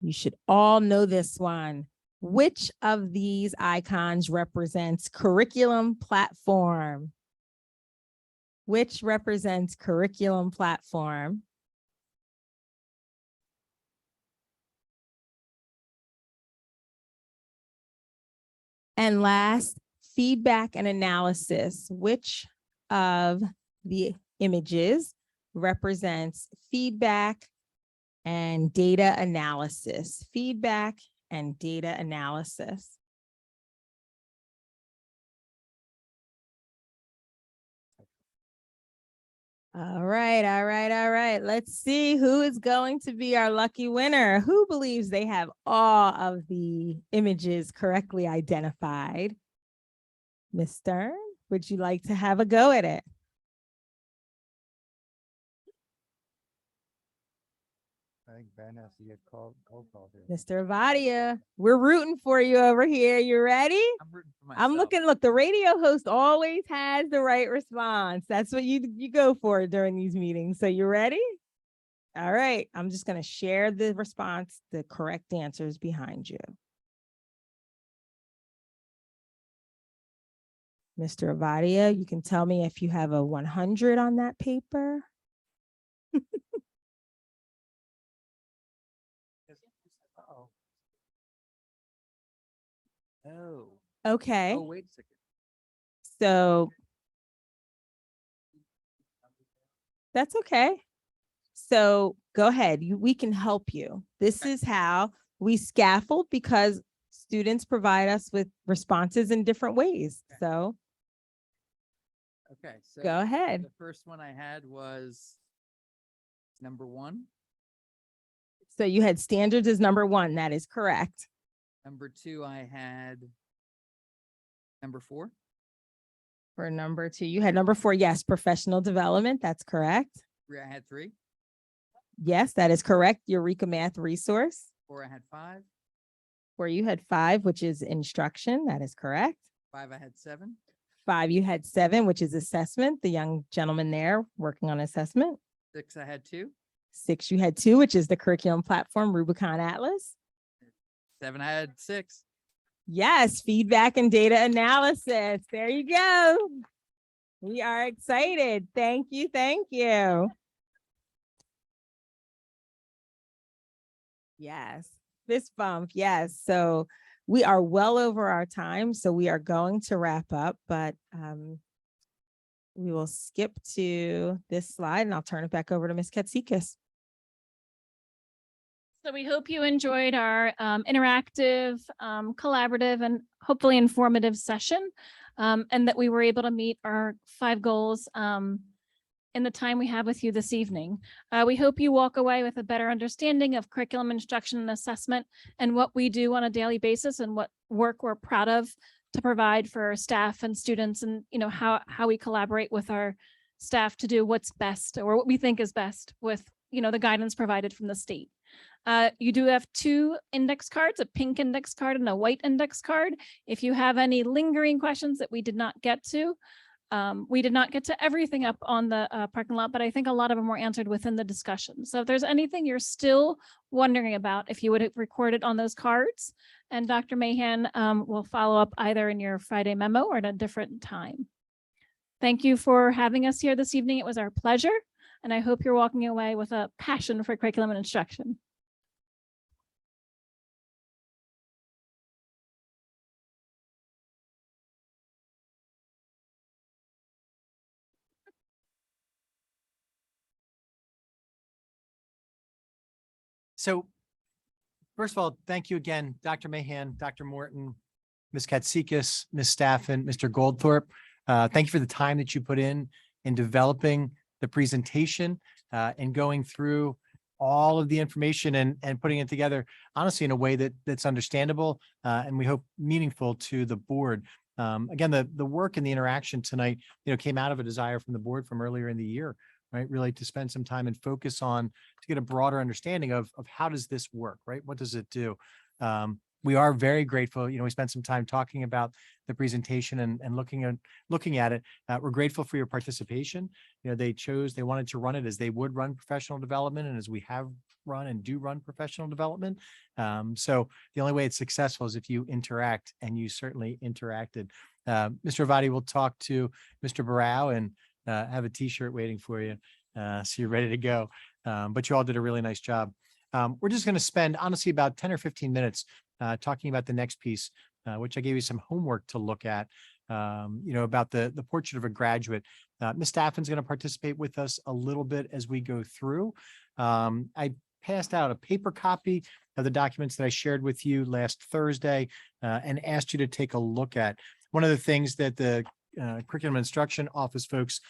You should all know this one. Which of these icons represents curriculum platform? Which represents curriculum platform? And last, feedback and analysis. Which of the images represents feedback and data analysis? Feedback and data analysis. All right. Let's see who is going to be our lucky winner. Who believes they have all of the images correctly identified? Ms. Stern, would you like to have a go at it? I think Ben has to get called here. Mr. Avadia, we're rooting for you over here. You ready? I'm rooting for myself. I'm looking, look, the radio host always has the right response. That's what you go for during these meetings. So you ready? All right. I'm just going to share the response, the correct answers behind you. Mr. Avadia, you can tell me if you have a 100 on that paper. Oh. Okay. Oh, wait a second. So that's okay. So go ahead. We can help you. This is how we scaffold, because students provide us with responses in different ways. So Okay. So go ahead. the first one I had was number 1. So you had standards as number 1. That is correct. Number 2, I had number 4. For number 2, you had number 4. Yes, professional development. That's correct. 3, I had 3. Yes, that is correct. Eureka Math Resource. 4, I had 5. 4, you had 5, which is instruction. That is correct. 5, I had 7. 5, you had 7, which is assessment. The young gentleman there working on assessment. 6, I had 2. 6, you had 2, which is the curriculum platform, Rubicon Atlas. 7, I had 6. Yes, feedback and data analysis. There you go. We are excited. Thank you. Thank you. Yes, fist bump. Yes. So we are well over our time. So we are going to wrap up, but we will skip to this slide and I'll turn it back over to Ms. Katsikas. So we hope you enjoyed our interactive, collaborative, and hopefully informative session, and that we were able to meet our 5 goals in the time we have with you this evening. We hope you walk away with a better understanding of curriculum instruction and assessment and what we do on a daily basis and what work we're proud of to provide for our staff and students, and how we collaborate with our staff to do what's best or what we think is best with the guidance provided from the state. You do have 2 index cards, a pink index card and a white index card. If you have any lingering questions that we did not get to everything up on the parking lot, but I think a lot of them were answered within the discussion. So if there's anything you're still wondering about, if you would record it on those cards, and Dr. Mahan will follow up either in your Friday memo or at a different time. Thank you for having us here this evening. It was our pleasure, and I hope you're walking away with a passion for curriculum and instruction. So first of all, thank you again, Dr. Mahan, Dr. Morton, Ms. Katsikis, Ms. Staffen, Mr. Goldthorp. Thank you for the time that you put in developing the presentation and going through all of the information and putting it together, honestly, in a way that's understandable and we hope meaningful to the board. Again, the work and the interaction tonight, came out of a desire from the board from earlier in the year, right? Really to spend some time and focus on to get a broader understanding of how does this work, right? What does it do? We are very grateful. We spent some time talking about the presentation and looking at it. We're grateful for your participation. They wanted to run it as they would run professional development and as we have run and do run professional development. So the only way it's successful is if you interact, and you certainly interacted. Mr. Avati will talk to Mr. Barrow and have a t-shirt waiting for you. So you're ready to go. But you all did a really nice job. We're just going to spend honestly about 10 or 15 minutes talking about the next piece, which I gave you some homework to look at, about the portrait of a graduate. Ms. Staffen's going to participate with us a little bit as we go through. I passed out a paper copy of the documents that I shared with you last Thursday and asked you to take a look at. One of the things that the curriculum instruction office folks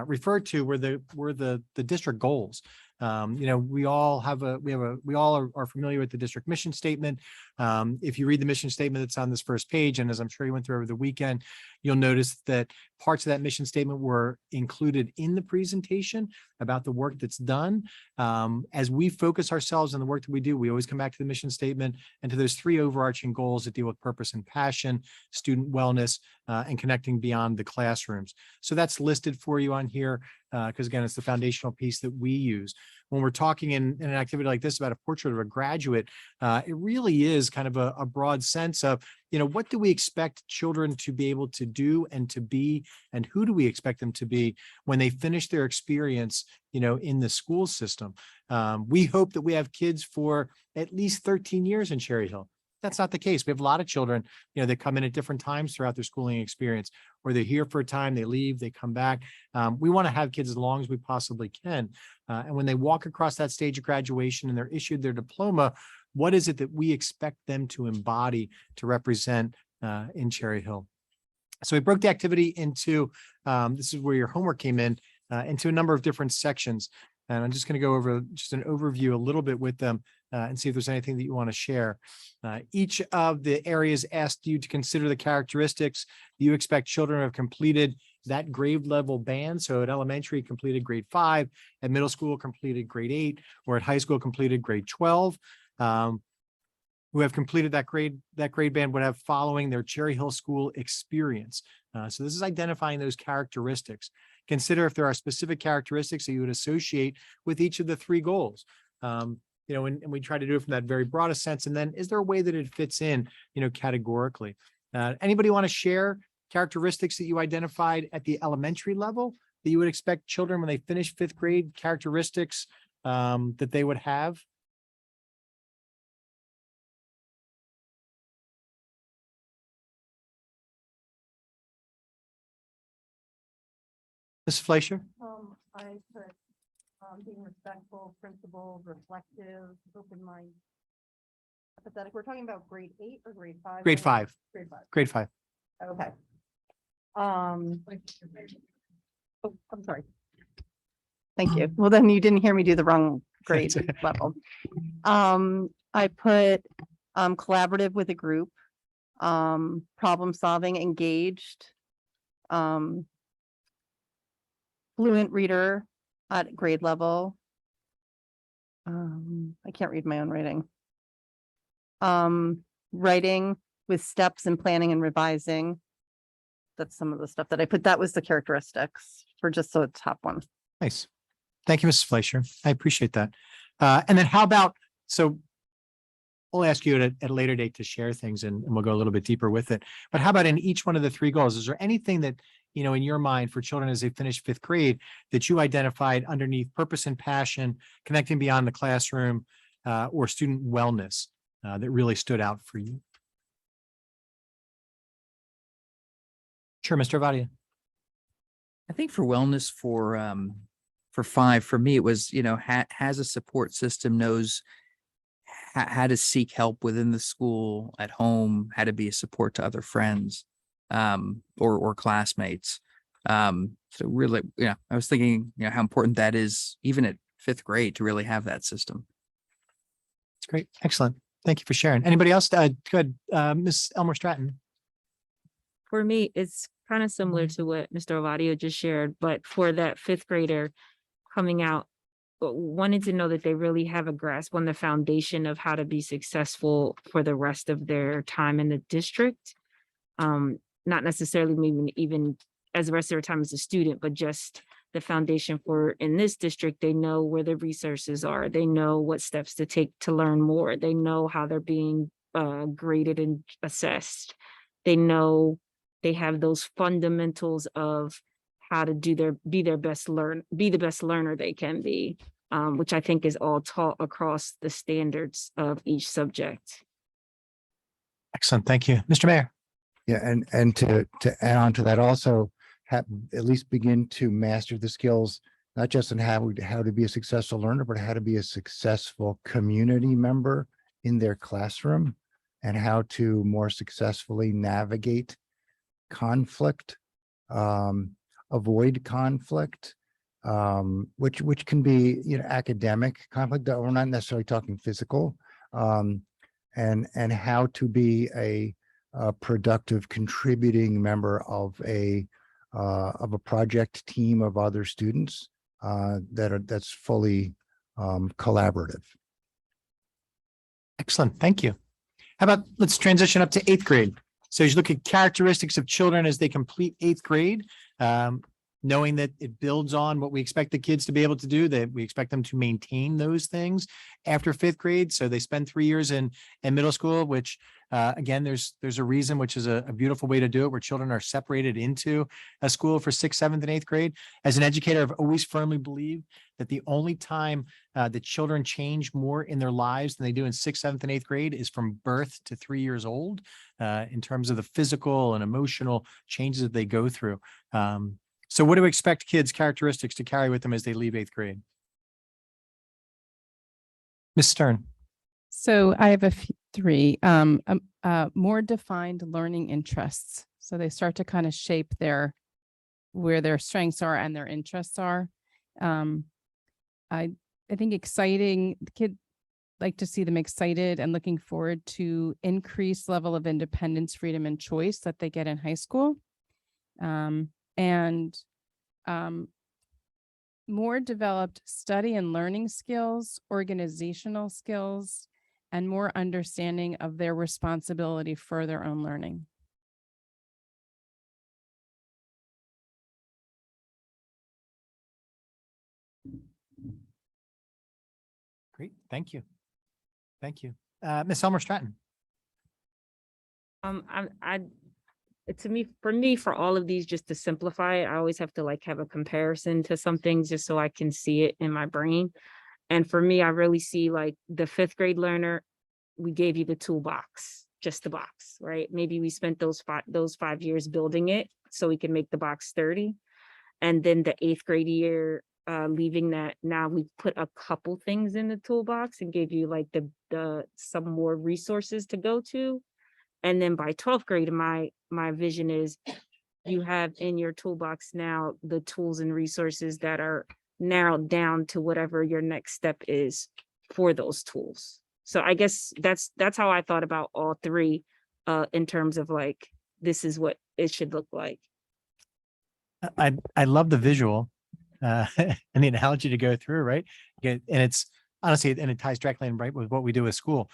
referred to were the district goals. We all are familiar with the district mission statement. If you read the mission statement that's on this first page, and as I'm sure you went through over the weekend, you'll notice that parts of that mission statement were included in the presentation about the work that's done. As we focus ourselves on the work that we do, we always come back to the mission statement and to those three overarching goals that deal with purpose and passion, student wellness, and connecting beyond the classrooms. So that's listed for you on here because again, it's the foundational piece that we use. When we're talking in an activity like this about a portrait of a graduate, it really is kind of a broad sense of, what do we expect children to be able to do and to be, and who do we expect them to be when they finish their experience, in the school system? We hope that we have kids for at least 13 years in Cherry Hill. That's not the case. We have a lot of children, that come in at different times throughout their schooling experience, or they're here for a time, they leave, they come back. We want to have kids as long as we possibly can. And when they walk across that stage of graduation and they're issued their diploma, what is it that we expect them to embody, to represent in Cherry Hill? So we broke the activity into, this is where your homework came in, into a number of different sections. And I'm just going to go over just an overview a little bit with them and see if there's anything that you want to share. Each of the areas asked you to consider the characteristics you expect children to have completed that grade level band. So at elementary, completed grade 5, at middle school, completed grade 8, or at high school, completed grade 12. Who have completed that grade band would have following their Cherry Hill school experience. So this is identifying those characteristics. Consider if there are specific characteristics that you would associate with each of the three goals. And we try to do it from that very broadest sense. And then is there a way that it fits in, categorically? Anybody want to share characteristics that you identified at the elementary level that you would expect children when they finish 5th grade, characteristics that they would have? Ms. Fleischer? I put being respectful, principled, reflective, open mind. Empathetic. We're talking about grade 8 or grade 5? Grade 5. Grade 5. Grade 5. Okay. Oh, I'm sorry. Thank you. Well, then you didn't hear me do the wrong grade level. I put collaborative with a group, problem solving, engaged, fluent reader at grade level. I can't read my own writing. Writing with steps and planning and revising. That's some of the stuff that I put. That was the characteristics for just the top one. Nice. Thank you, Mrs. Fleischer. I appreciate that. And then how about, so we'll ask you at a later date to share things and we'll go a little bit deeper with it. But how about in each one of the three goals, is there anything that, in your mind for children as they finish 5th grade that you identified underneath purpose and passion, connecting beyond the classroom, or student wellness that really stood out for you? Sure, Mr. Avadia. I think for wellness for 5, for me, it was, has a support system, knows how to seek help within the school, at home, how to be a support to other friends, or classmates. So really, I was thinking, how important that is even at 5th grade to really have that system. It's great. Excellent. Thank you for sharing. Anybody else? Good. Ms. Elmer Stratton. For me, it's kind of similar to what Mr. Ovadio just shared, but for that 5th grader coming out, wanting to know that they really have a grasp on the foundation of how to be successful for the rest of their time in the district. Not necessarily maybe even as the rest of their time as a student, but just the foundation for in this district, they know where the resources are. They know what steps to take to learn more. They know how they're being graded and assessed. They know they have those fundamentals of how to be the best learner they can be, which I think is all taught across the standards of each subject. Excellent. Thank you. Mr. Mayor. Yeah, and to add on to that, also have at least begin to master the skills, not just in how to be a successful learner, but how to be a successful community member in their classroom, and how to more successfully navigate conflict, avoid conflict, which can be academic conflict. We're not necessarily talking physical, and how to be a productive contributing member of a project team of other students that's fully collaborative. Excellent. Thank you. How about let's transition up to 8th grade. So as you look at characteristics of children as they complete 8th grade, knowing that it builds on what we expect the kids to be able to do, that we expect them to maintain those things after 5th grade. So they spend 3 years in middle school, which again, there's a reason, which is a beautiful way to do it, where children are separated into a school for 6th, 7th, and 8th grade. As an educator, I've always firmly believed that the only time that children change more in their lives than they do in 6th, 7th, and 8th grade is from birth to 3 years old, in terms of the physical and emotional changes that they go through. So what do we expect kids' characteristics to carry with them as they leave 8th grade? Ms. Stern. So I have three, more defined learning interests. So they start to kind of shape where their strengths are and their interests are. I think exciting, the kid like to see them excited and looking forward to increased level of independence, freedom, and choice that they get in high school. More developed study and learning skills, organizational skills, and more understanding of their responsibility for their own learning. Great. Thank you. Thank you. Ms. Elmer Stratton. For me, for all of these, just to simplify it, I always have to have a comparison to some things just so I can see it in my brain. And for me, I really see the 5th grade learner, we gave you the toolbox, just the box, right? Maybe we spent those 5 years building it so we can make the box sturdy. And then the 8th grade year, leaving that, now we put a couple things in the toolbox and gave you some more resources to go to. And then by 12th grade, my vision is you have in your toolbox now the tools and resources that are narrowed down to whatever your next step is for those tools. So I guess that's how I thought about all three in terms of this is what it should look like. I love the visual and the analogy to go through, right? And it's honestly, and it ties directly in right with what we do at school.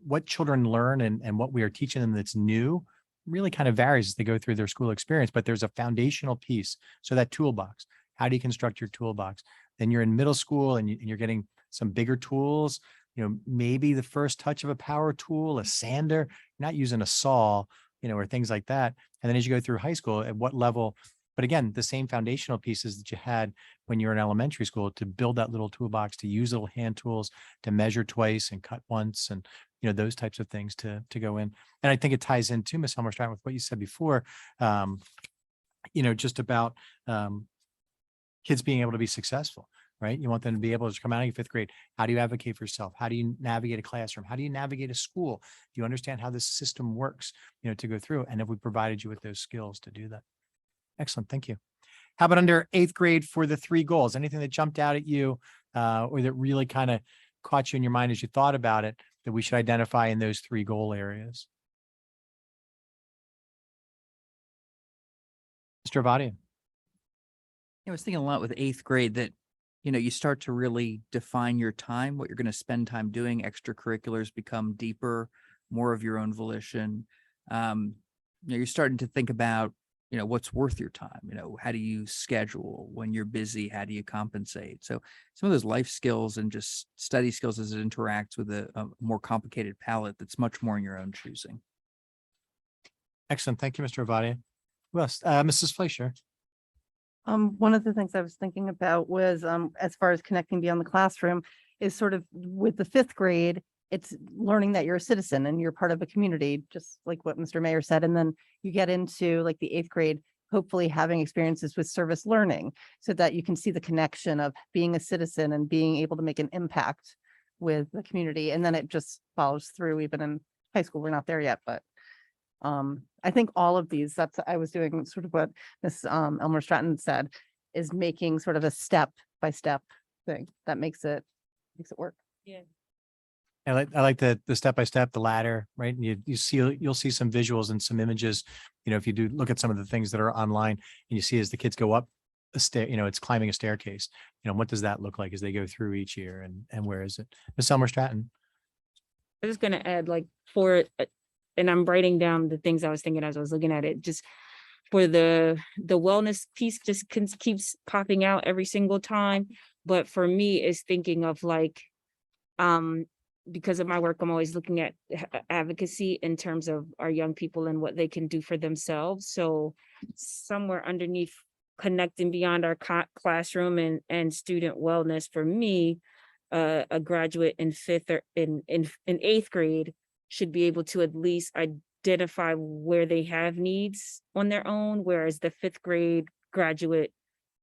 What children learn and what we are teaching them that's new really kind of varies as they go through their school experience, but there's a foundational piece. So that toolbox, how do you construct your toolbox? Then you're in middle school and you're getting some bigger tools, maybe the first touch of a power tool, a sander, not using a saw, or things like that. And then as you go through high school, at what level? But again, the same foundational pieces that you had when you were in elementary school to build that little toolbox, to use little hand tools, to measure twice and cut once, and those types of things to go in. And I think it ties in too, Ms. Elmer Stratton, with what you said before, just about kids being able to be successful. right? You want them to be able to come out of your fifth grade. How do you advocate for yourself? How do you navigate a classroom? How do you navigate a school? Do you understand how this system works, to go through? And have we provided you with those skills to do that? Excellent. Thank you. How about under eighth grade for the 3 goals? Anything that jumped out at you or that really kind of caught you in your mind as you thought about it that we should identify in those 3 goal areas? Mr. Avadia. I was thinking a lot with eighth grade that, you start to really define your time, what you're going to spend time doing. Extracurriculars become deeper, more of your own volition. You're starting to think about, what's worth your time. How do you schedule when you're busy? How do you compensate? So some of those life skills and just study skills as it interacts with a more complicated palette that's much more in your own choosing. Excellent. Thank you, Mr. Avadia. Who else? Mrs. Fleischer. One of the things I was thinking about was, as far as connecting beyond the classroom is sort of with the 5th grade, it's learning that you're a citizen and you're part of a community, just like what Mr. Mayor said. And then you get into like the 8th grade, hopefully having experiences with service learning so that you can see the connection of being a citizen and being able to make an impact with the community. And then it just follows through even in high school. We're not there yet, but I think all of these, I was doing sort of what Ms. Elmer Stratton said, is making sort of a step-by-step thing that makes it work. Yeah. I like the step-by-step, the ladder, right? And you'll see some visuals and some images, if you do look at some of the things that are online and you see as the kids go up a stair, it's climbing a staircase. What does that look like as they go through each year and where is it? Ms. Elmer Stratton. I'm just gonna add and I'm writing down the things I was thinking as I was looking at it, just for the wellness piece just keeps popping out every single time. But for me, it's thinking of because of my work, I'm always looking at advocacy in terms of our young people and what they can do for themselves. So somewhere underneath connecting beyond our classroom and student wellness, for me, a graduate in 5th or in 8th grade should be able to at least identify where they have needs on their own, whereas the 5th grade graduate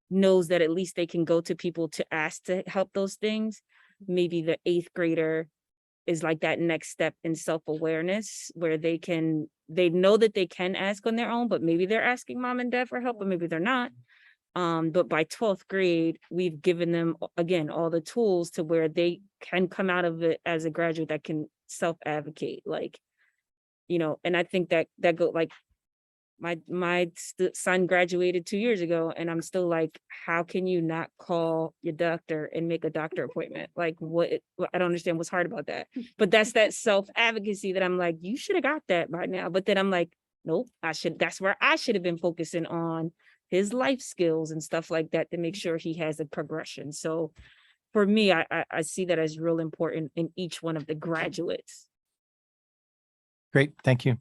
knows that at least they can go to people to ask to help those things. Maybe the 8th grader is like that next step in self-awareness where they know that they can ask on their own, but maybe they're asking mom and dad for help, but maybe they're not. But by 12th grade, we've given them, again, all the tools to where they can come out of it as a graduate that can self-advocate, and I think that go like my son graduated 2 years ago and I'm still like, how can you not call your doctor and make a doctor appointment? Like I don't understand what's hard about that. But that's that self-advocacy that I'm like, you should have got that by now. But then I'm like, nope, that's where I should have been focusing on his life skills and stuff like that to make sure he has a progression. So for me, I see that as real important in each one of the graduates. Great. Thank you.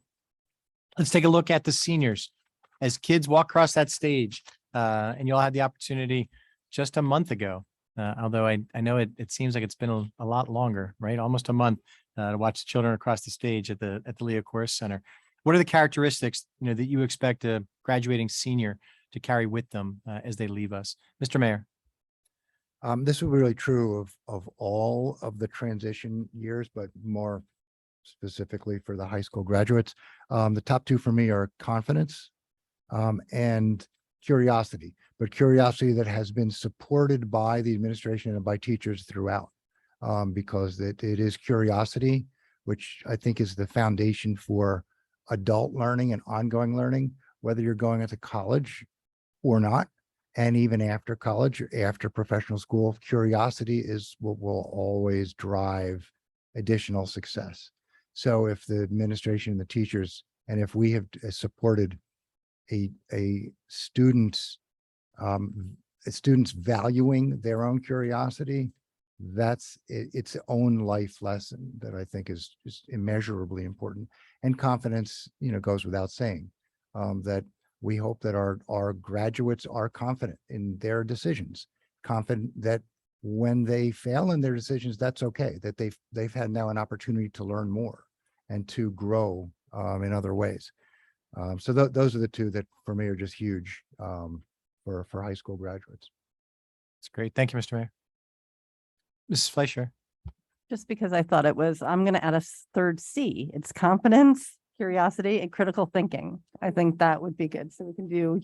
Let's take a look at the seniors as kids walk across that stage. And you'll have the opportunity just a month ago, although I know it seems like it's been a lot longer, right? Almost a month to watch the children across the stage at the Leah Course Center. What are the characteristics that you expect a graduating senior to carry with them as they leave us? Mr. Mayor. This will be really true of all of the transition years, but more specifically for the high school graduates. The top 2 for me are confidence and curiosity, but curiosity that has been supported by the administration and by teachers throughout, because it is curiosity, which I think is the foundation for adult learning and ongoing learning, whether you're going into college or not. And even after college, or after professional school, curiosity is what will always drive additional success. So if the administration and the teachers, and if we have supported a student's valuing their own curiosity, that's its own life lesson that I think is just immeasurably important. And confidence, goes without saying, that we hope that our graduates are confident in their decisions, confident that when they fail in their decisions, that's okay, that they've had now an opportunity to learn more and to grow in other ways. So those are the 2 that for me are just huge for high school graduates. That's great. Thank you, Mr. Mayor. Mrs. Fleischer. Just because I thought it was, I'm going to add a third C. It's confidence, curiosity, and critical thinking. I think that would be good. So we can do,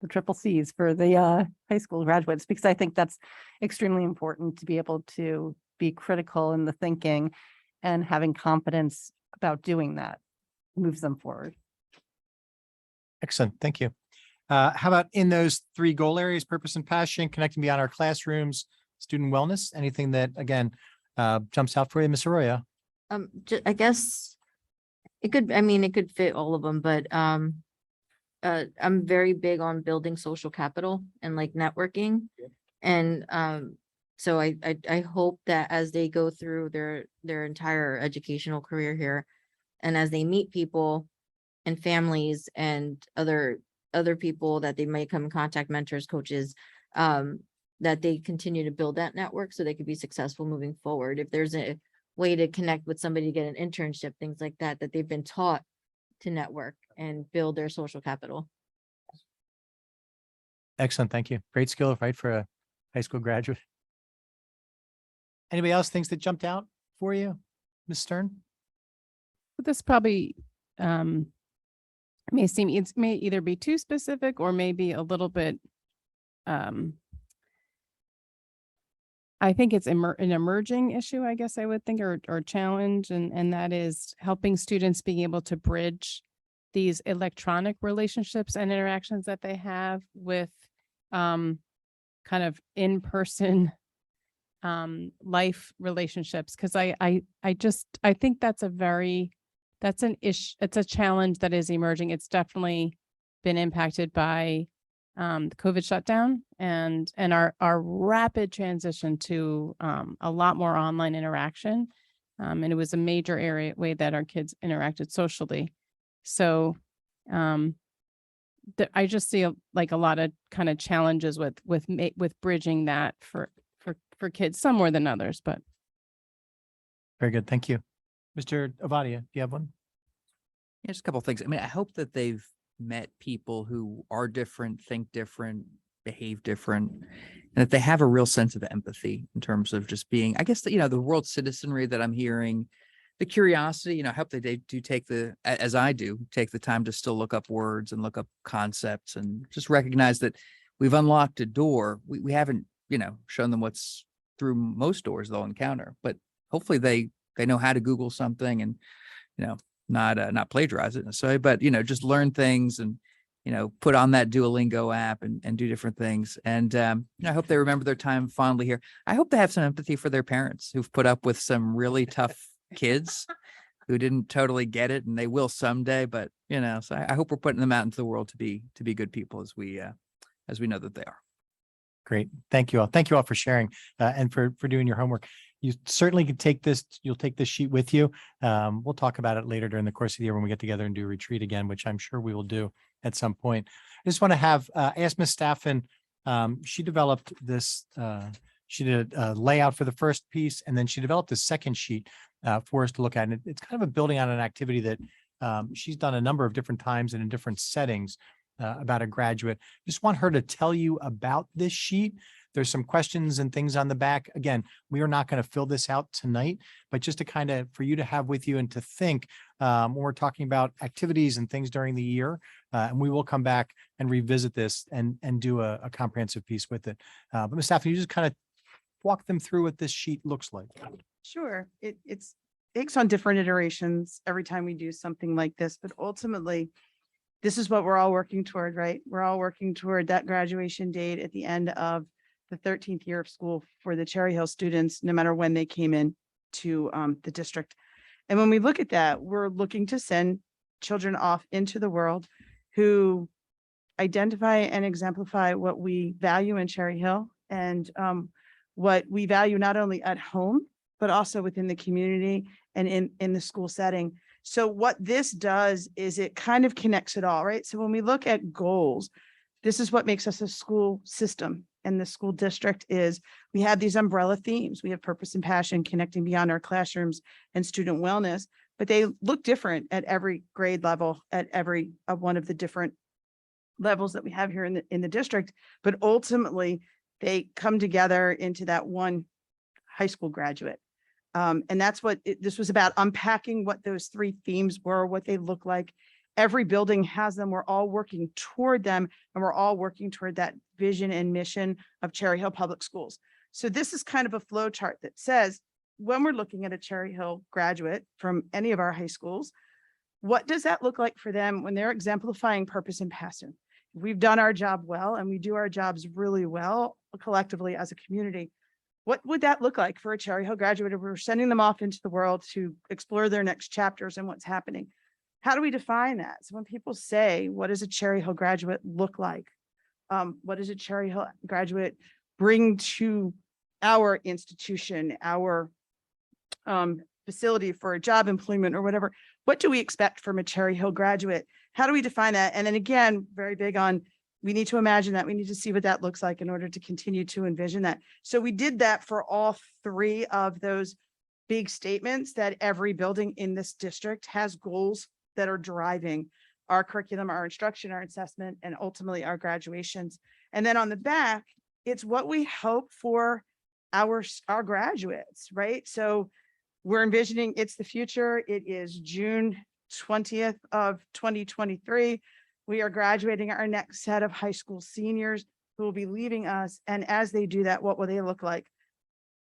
the triple Cs for the high school graduates, because I think that's extremely important to be able to be critical in the thinking, and having confidence about doing that moves them forward. Excellent. Thank you. How about in those three goal areas, purpose and passion, connecting beyond our classrooms, student wellness, anything that, again, jumps out for you, Ms. Arroyo? I guess it could fit all of them, but I'm very big on building social capital and like networking. And so I hope that as they go through their entire educational career here, and as they meet people and families and other people that they might come in contact, mentors, coaches, that they continue to build that network so they could be successful moving forward. If there's a way to connect with somebody to get an internship, things like that, that they've been taught to network and build their social capital. Excellent. Thank you. Great skill, right, for a high school graduate. Anybody else, things that jumped out for you, Ms. Stern? This probably may either be too specific or maybe a little bit. I think it's an emerging issue, I guess I would think, or challenge, and that is helping students being able to bridge these electronic relationships and interactions that they have with kind of in-person life relationships. Because I think that's an issue. It's a challenge that is emerging. It's definitely been impacted by the COVID shutdown and our rapid transition to a lot more online interaction. And it was a major way that our kids interacted socially. So I just see a lot of kind of challenges with bridging that for kids, some more than others, but. Very good. Thank you. Mr. Avadia, do you have one? Yeah, just a couple of things. I mean, I hope that they've met people who are different, think different, behave different, and that they have a real sense of empathy in terms of just being, I guess, the world citizenry that I'm hearing, the curiosity, I hope that they do as I do, take the time to still look up words and look up concepts and just recognize that we've unlocked a door. We haven't, shown them what's through most doors they'll encounter, but hopefully they know how to Google something and, not plagiarize it necessarily, but, just learn things and, put on that Duolingo app and do different things. And I hope they remember their time fondly here. I hope they have some empathy for their parents who've put up with some really tough kids who didn't totally get it, and they will someday, but, so I hope we're putting them out into the world to be good people as we know that they are. Great. Thank you all. Thank you all for sharing and for doing your homework. You certainly can take this. You'll take this sheet with you. We'll talk about it later during the course of the year when we get together and do a retreat again, which I'm sure we will do at some point. I just want to ask Ms. Staffen. She developed this. She did a layout for the first piece, and then she developed a second sheet for us to look at. And it's kind of a building on an activity that she's done a number of different times and in different settings about a graduate. Just want her to tell you about this sheet. There's some questions and things on the back. Again, we are not going to fill this out tonight, but just to kind of for you to have with you and to think when we're talking about activities and things during the year. And we will come back and revisit this and do a comprehensive piece with it. But Ms. Staffen, you just kind of walk them through what this sheet looks like. Sure. It's takes on different iterations every time we do something like this, but ultimately, this is what we're all working toward, right? We're all working toward that graduation date at the end of the 13th year of school for the Cherry Hill students, no matter when they came in to the district. And when we look at that, we're looking to send children off into the world who identify and exemplify what we value in Cherry Hill and what we value not only at home, but also within the community and in the school setting. So what this does is it kind of connects it all, right? So when we look at goals, this is what makes us a school system. And the school district is, we have these umbrella themes. We have purpose and passion, connecting beyond our classrooms, and student wellness, but they look different at every grade level, at every one of the different levels that we have here in the district. But ultimately, they come together into that one high school graduate. And that's what this was about, unpacking what those 3 themes were, what they look like. Every building has them. We're all working toward them, and we're all working toward that vision and mission of Cherry Hill Public Schools. So this is kind of a flow chart that says, when we're looking at a Cherry Hill graduate from any of our high schools, what does that look like for them when they're exemplifying purpose and passion? If we've done our job well, and we do our jobs really well collectively as a community, what would that look like for a Cherry Hill graduate if we're sending them off into the world to explore their next chapters and what's happening? How do we define that? So when people say, what does a Cherry Hill graduate look like? What does a Cherry Hill graduate bring to our institution, our facility for a job employment or whatever? What do we expect from a Cherry Hill graduate? How do we define that? And then again, very big on, we need to imagine that. We need to see what that looks like in order to continue to envision that. So we did that for all 3 of those big statements, that every building in this district has goals that are driving our curriculum, our instruction, our assessment, and ultimately our graduations. And then on the back, it's what we hope for our graduates, right? So we're envisioning it's the future. It is June 20th of 2023. We are graduating our next set of high school seniors who will be leaving us. And as they do that, what will they look like?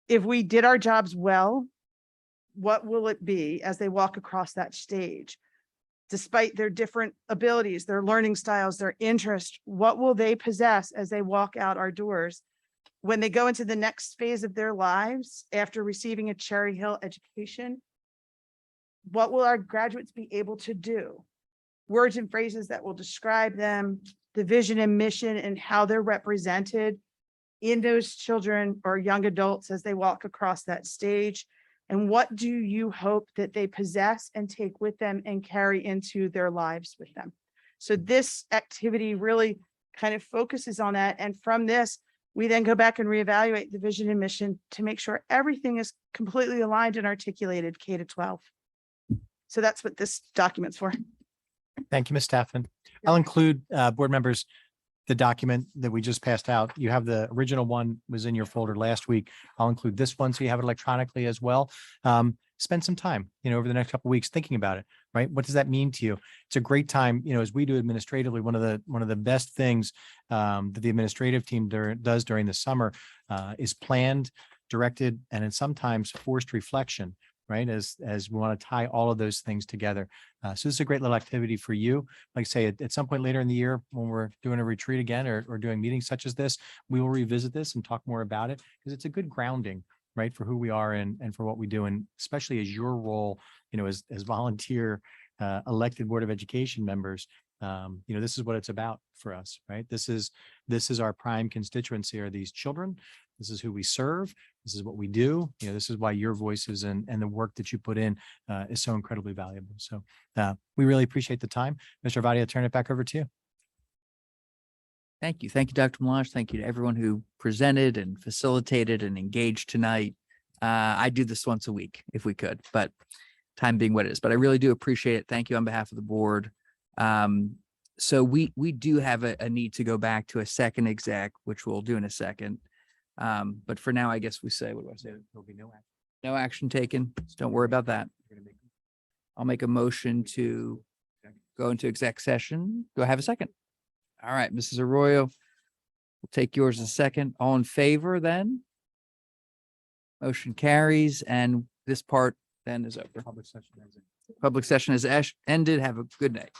If we did our jobs well, what will it be as they walk across that stage? Despite their different abilities, their learning styles, their interests, what will they possess as they walk out our doors? When they go into the next phase of their lives after receiving a Cherry Hill education, what will our graduates be able to do? Words and phrases that will describe them, the vision and mission, and how they're represented in those children or young adults as they walk across that stage. And what do you hope that they possess and take with them and carry into their lives with them? So this activity really kind of focuses on that. And from this, we then go back and reevaluate the vision and mission to make sure everything is completely aligned and articulated K to 12. So that's what this document's for. Thank you, Ms. Staffen. I'll include board members, the document that we just passed out. You have the original one was in your folder last week. I'll include this one so you have it electronically as well. Spend some time, over the next couple of weeks thinking about it, right? What does that mean to you? It's a great time, as we do administratively, one of the best things that the administrative team does during the summer is planned, directed, and then sometimes forced reflection, right? As we want to tie all of those things together. So this is a great little activity for you. Like I say, at some point later in the year, when we're doing a retreat again or doing meetings such as this, we will revisit this and talk more about it because it's a good grounding, right, for who we are and for what we do. And especially as your role, as volunteer elected Board of Education members, this is what it's about for us, right? This is our prime constituency, are these children. This is who we serve. This is what we do. This is why your voices and the work that you put in is so incredibly valuable. So we really appreciate the time. Mr. Avadi, I'll turn it back over to you. Thank you. Thank you, Dr. Melange. Thank you to everyone who presented and facilitated and engaged tonight. I do this once a week if we could, but time being what it is, but I really do appreciate it. Thank you on behalf of the board. So we do have a need to go back to a second exec, which we'll do in a second. But for now, I guess we say, what do I say? There'll be no action. No action taken. So don't worry about that. I'll make a motion to go into exec session. Do I have a second? All right, Mrs. Arroyo, we'll take yours a second. All in favor then? Motion carries, and this part then is over. Public session has ended. Have a good night.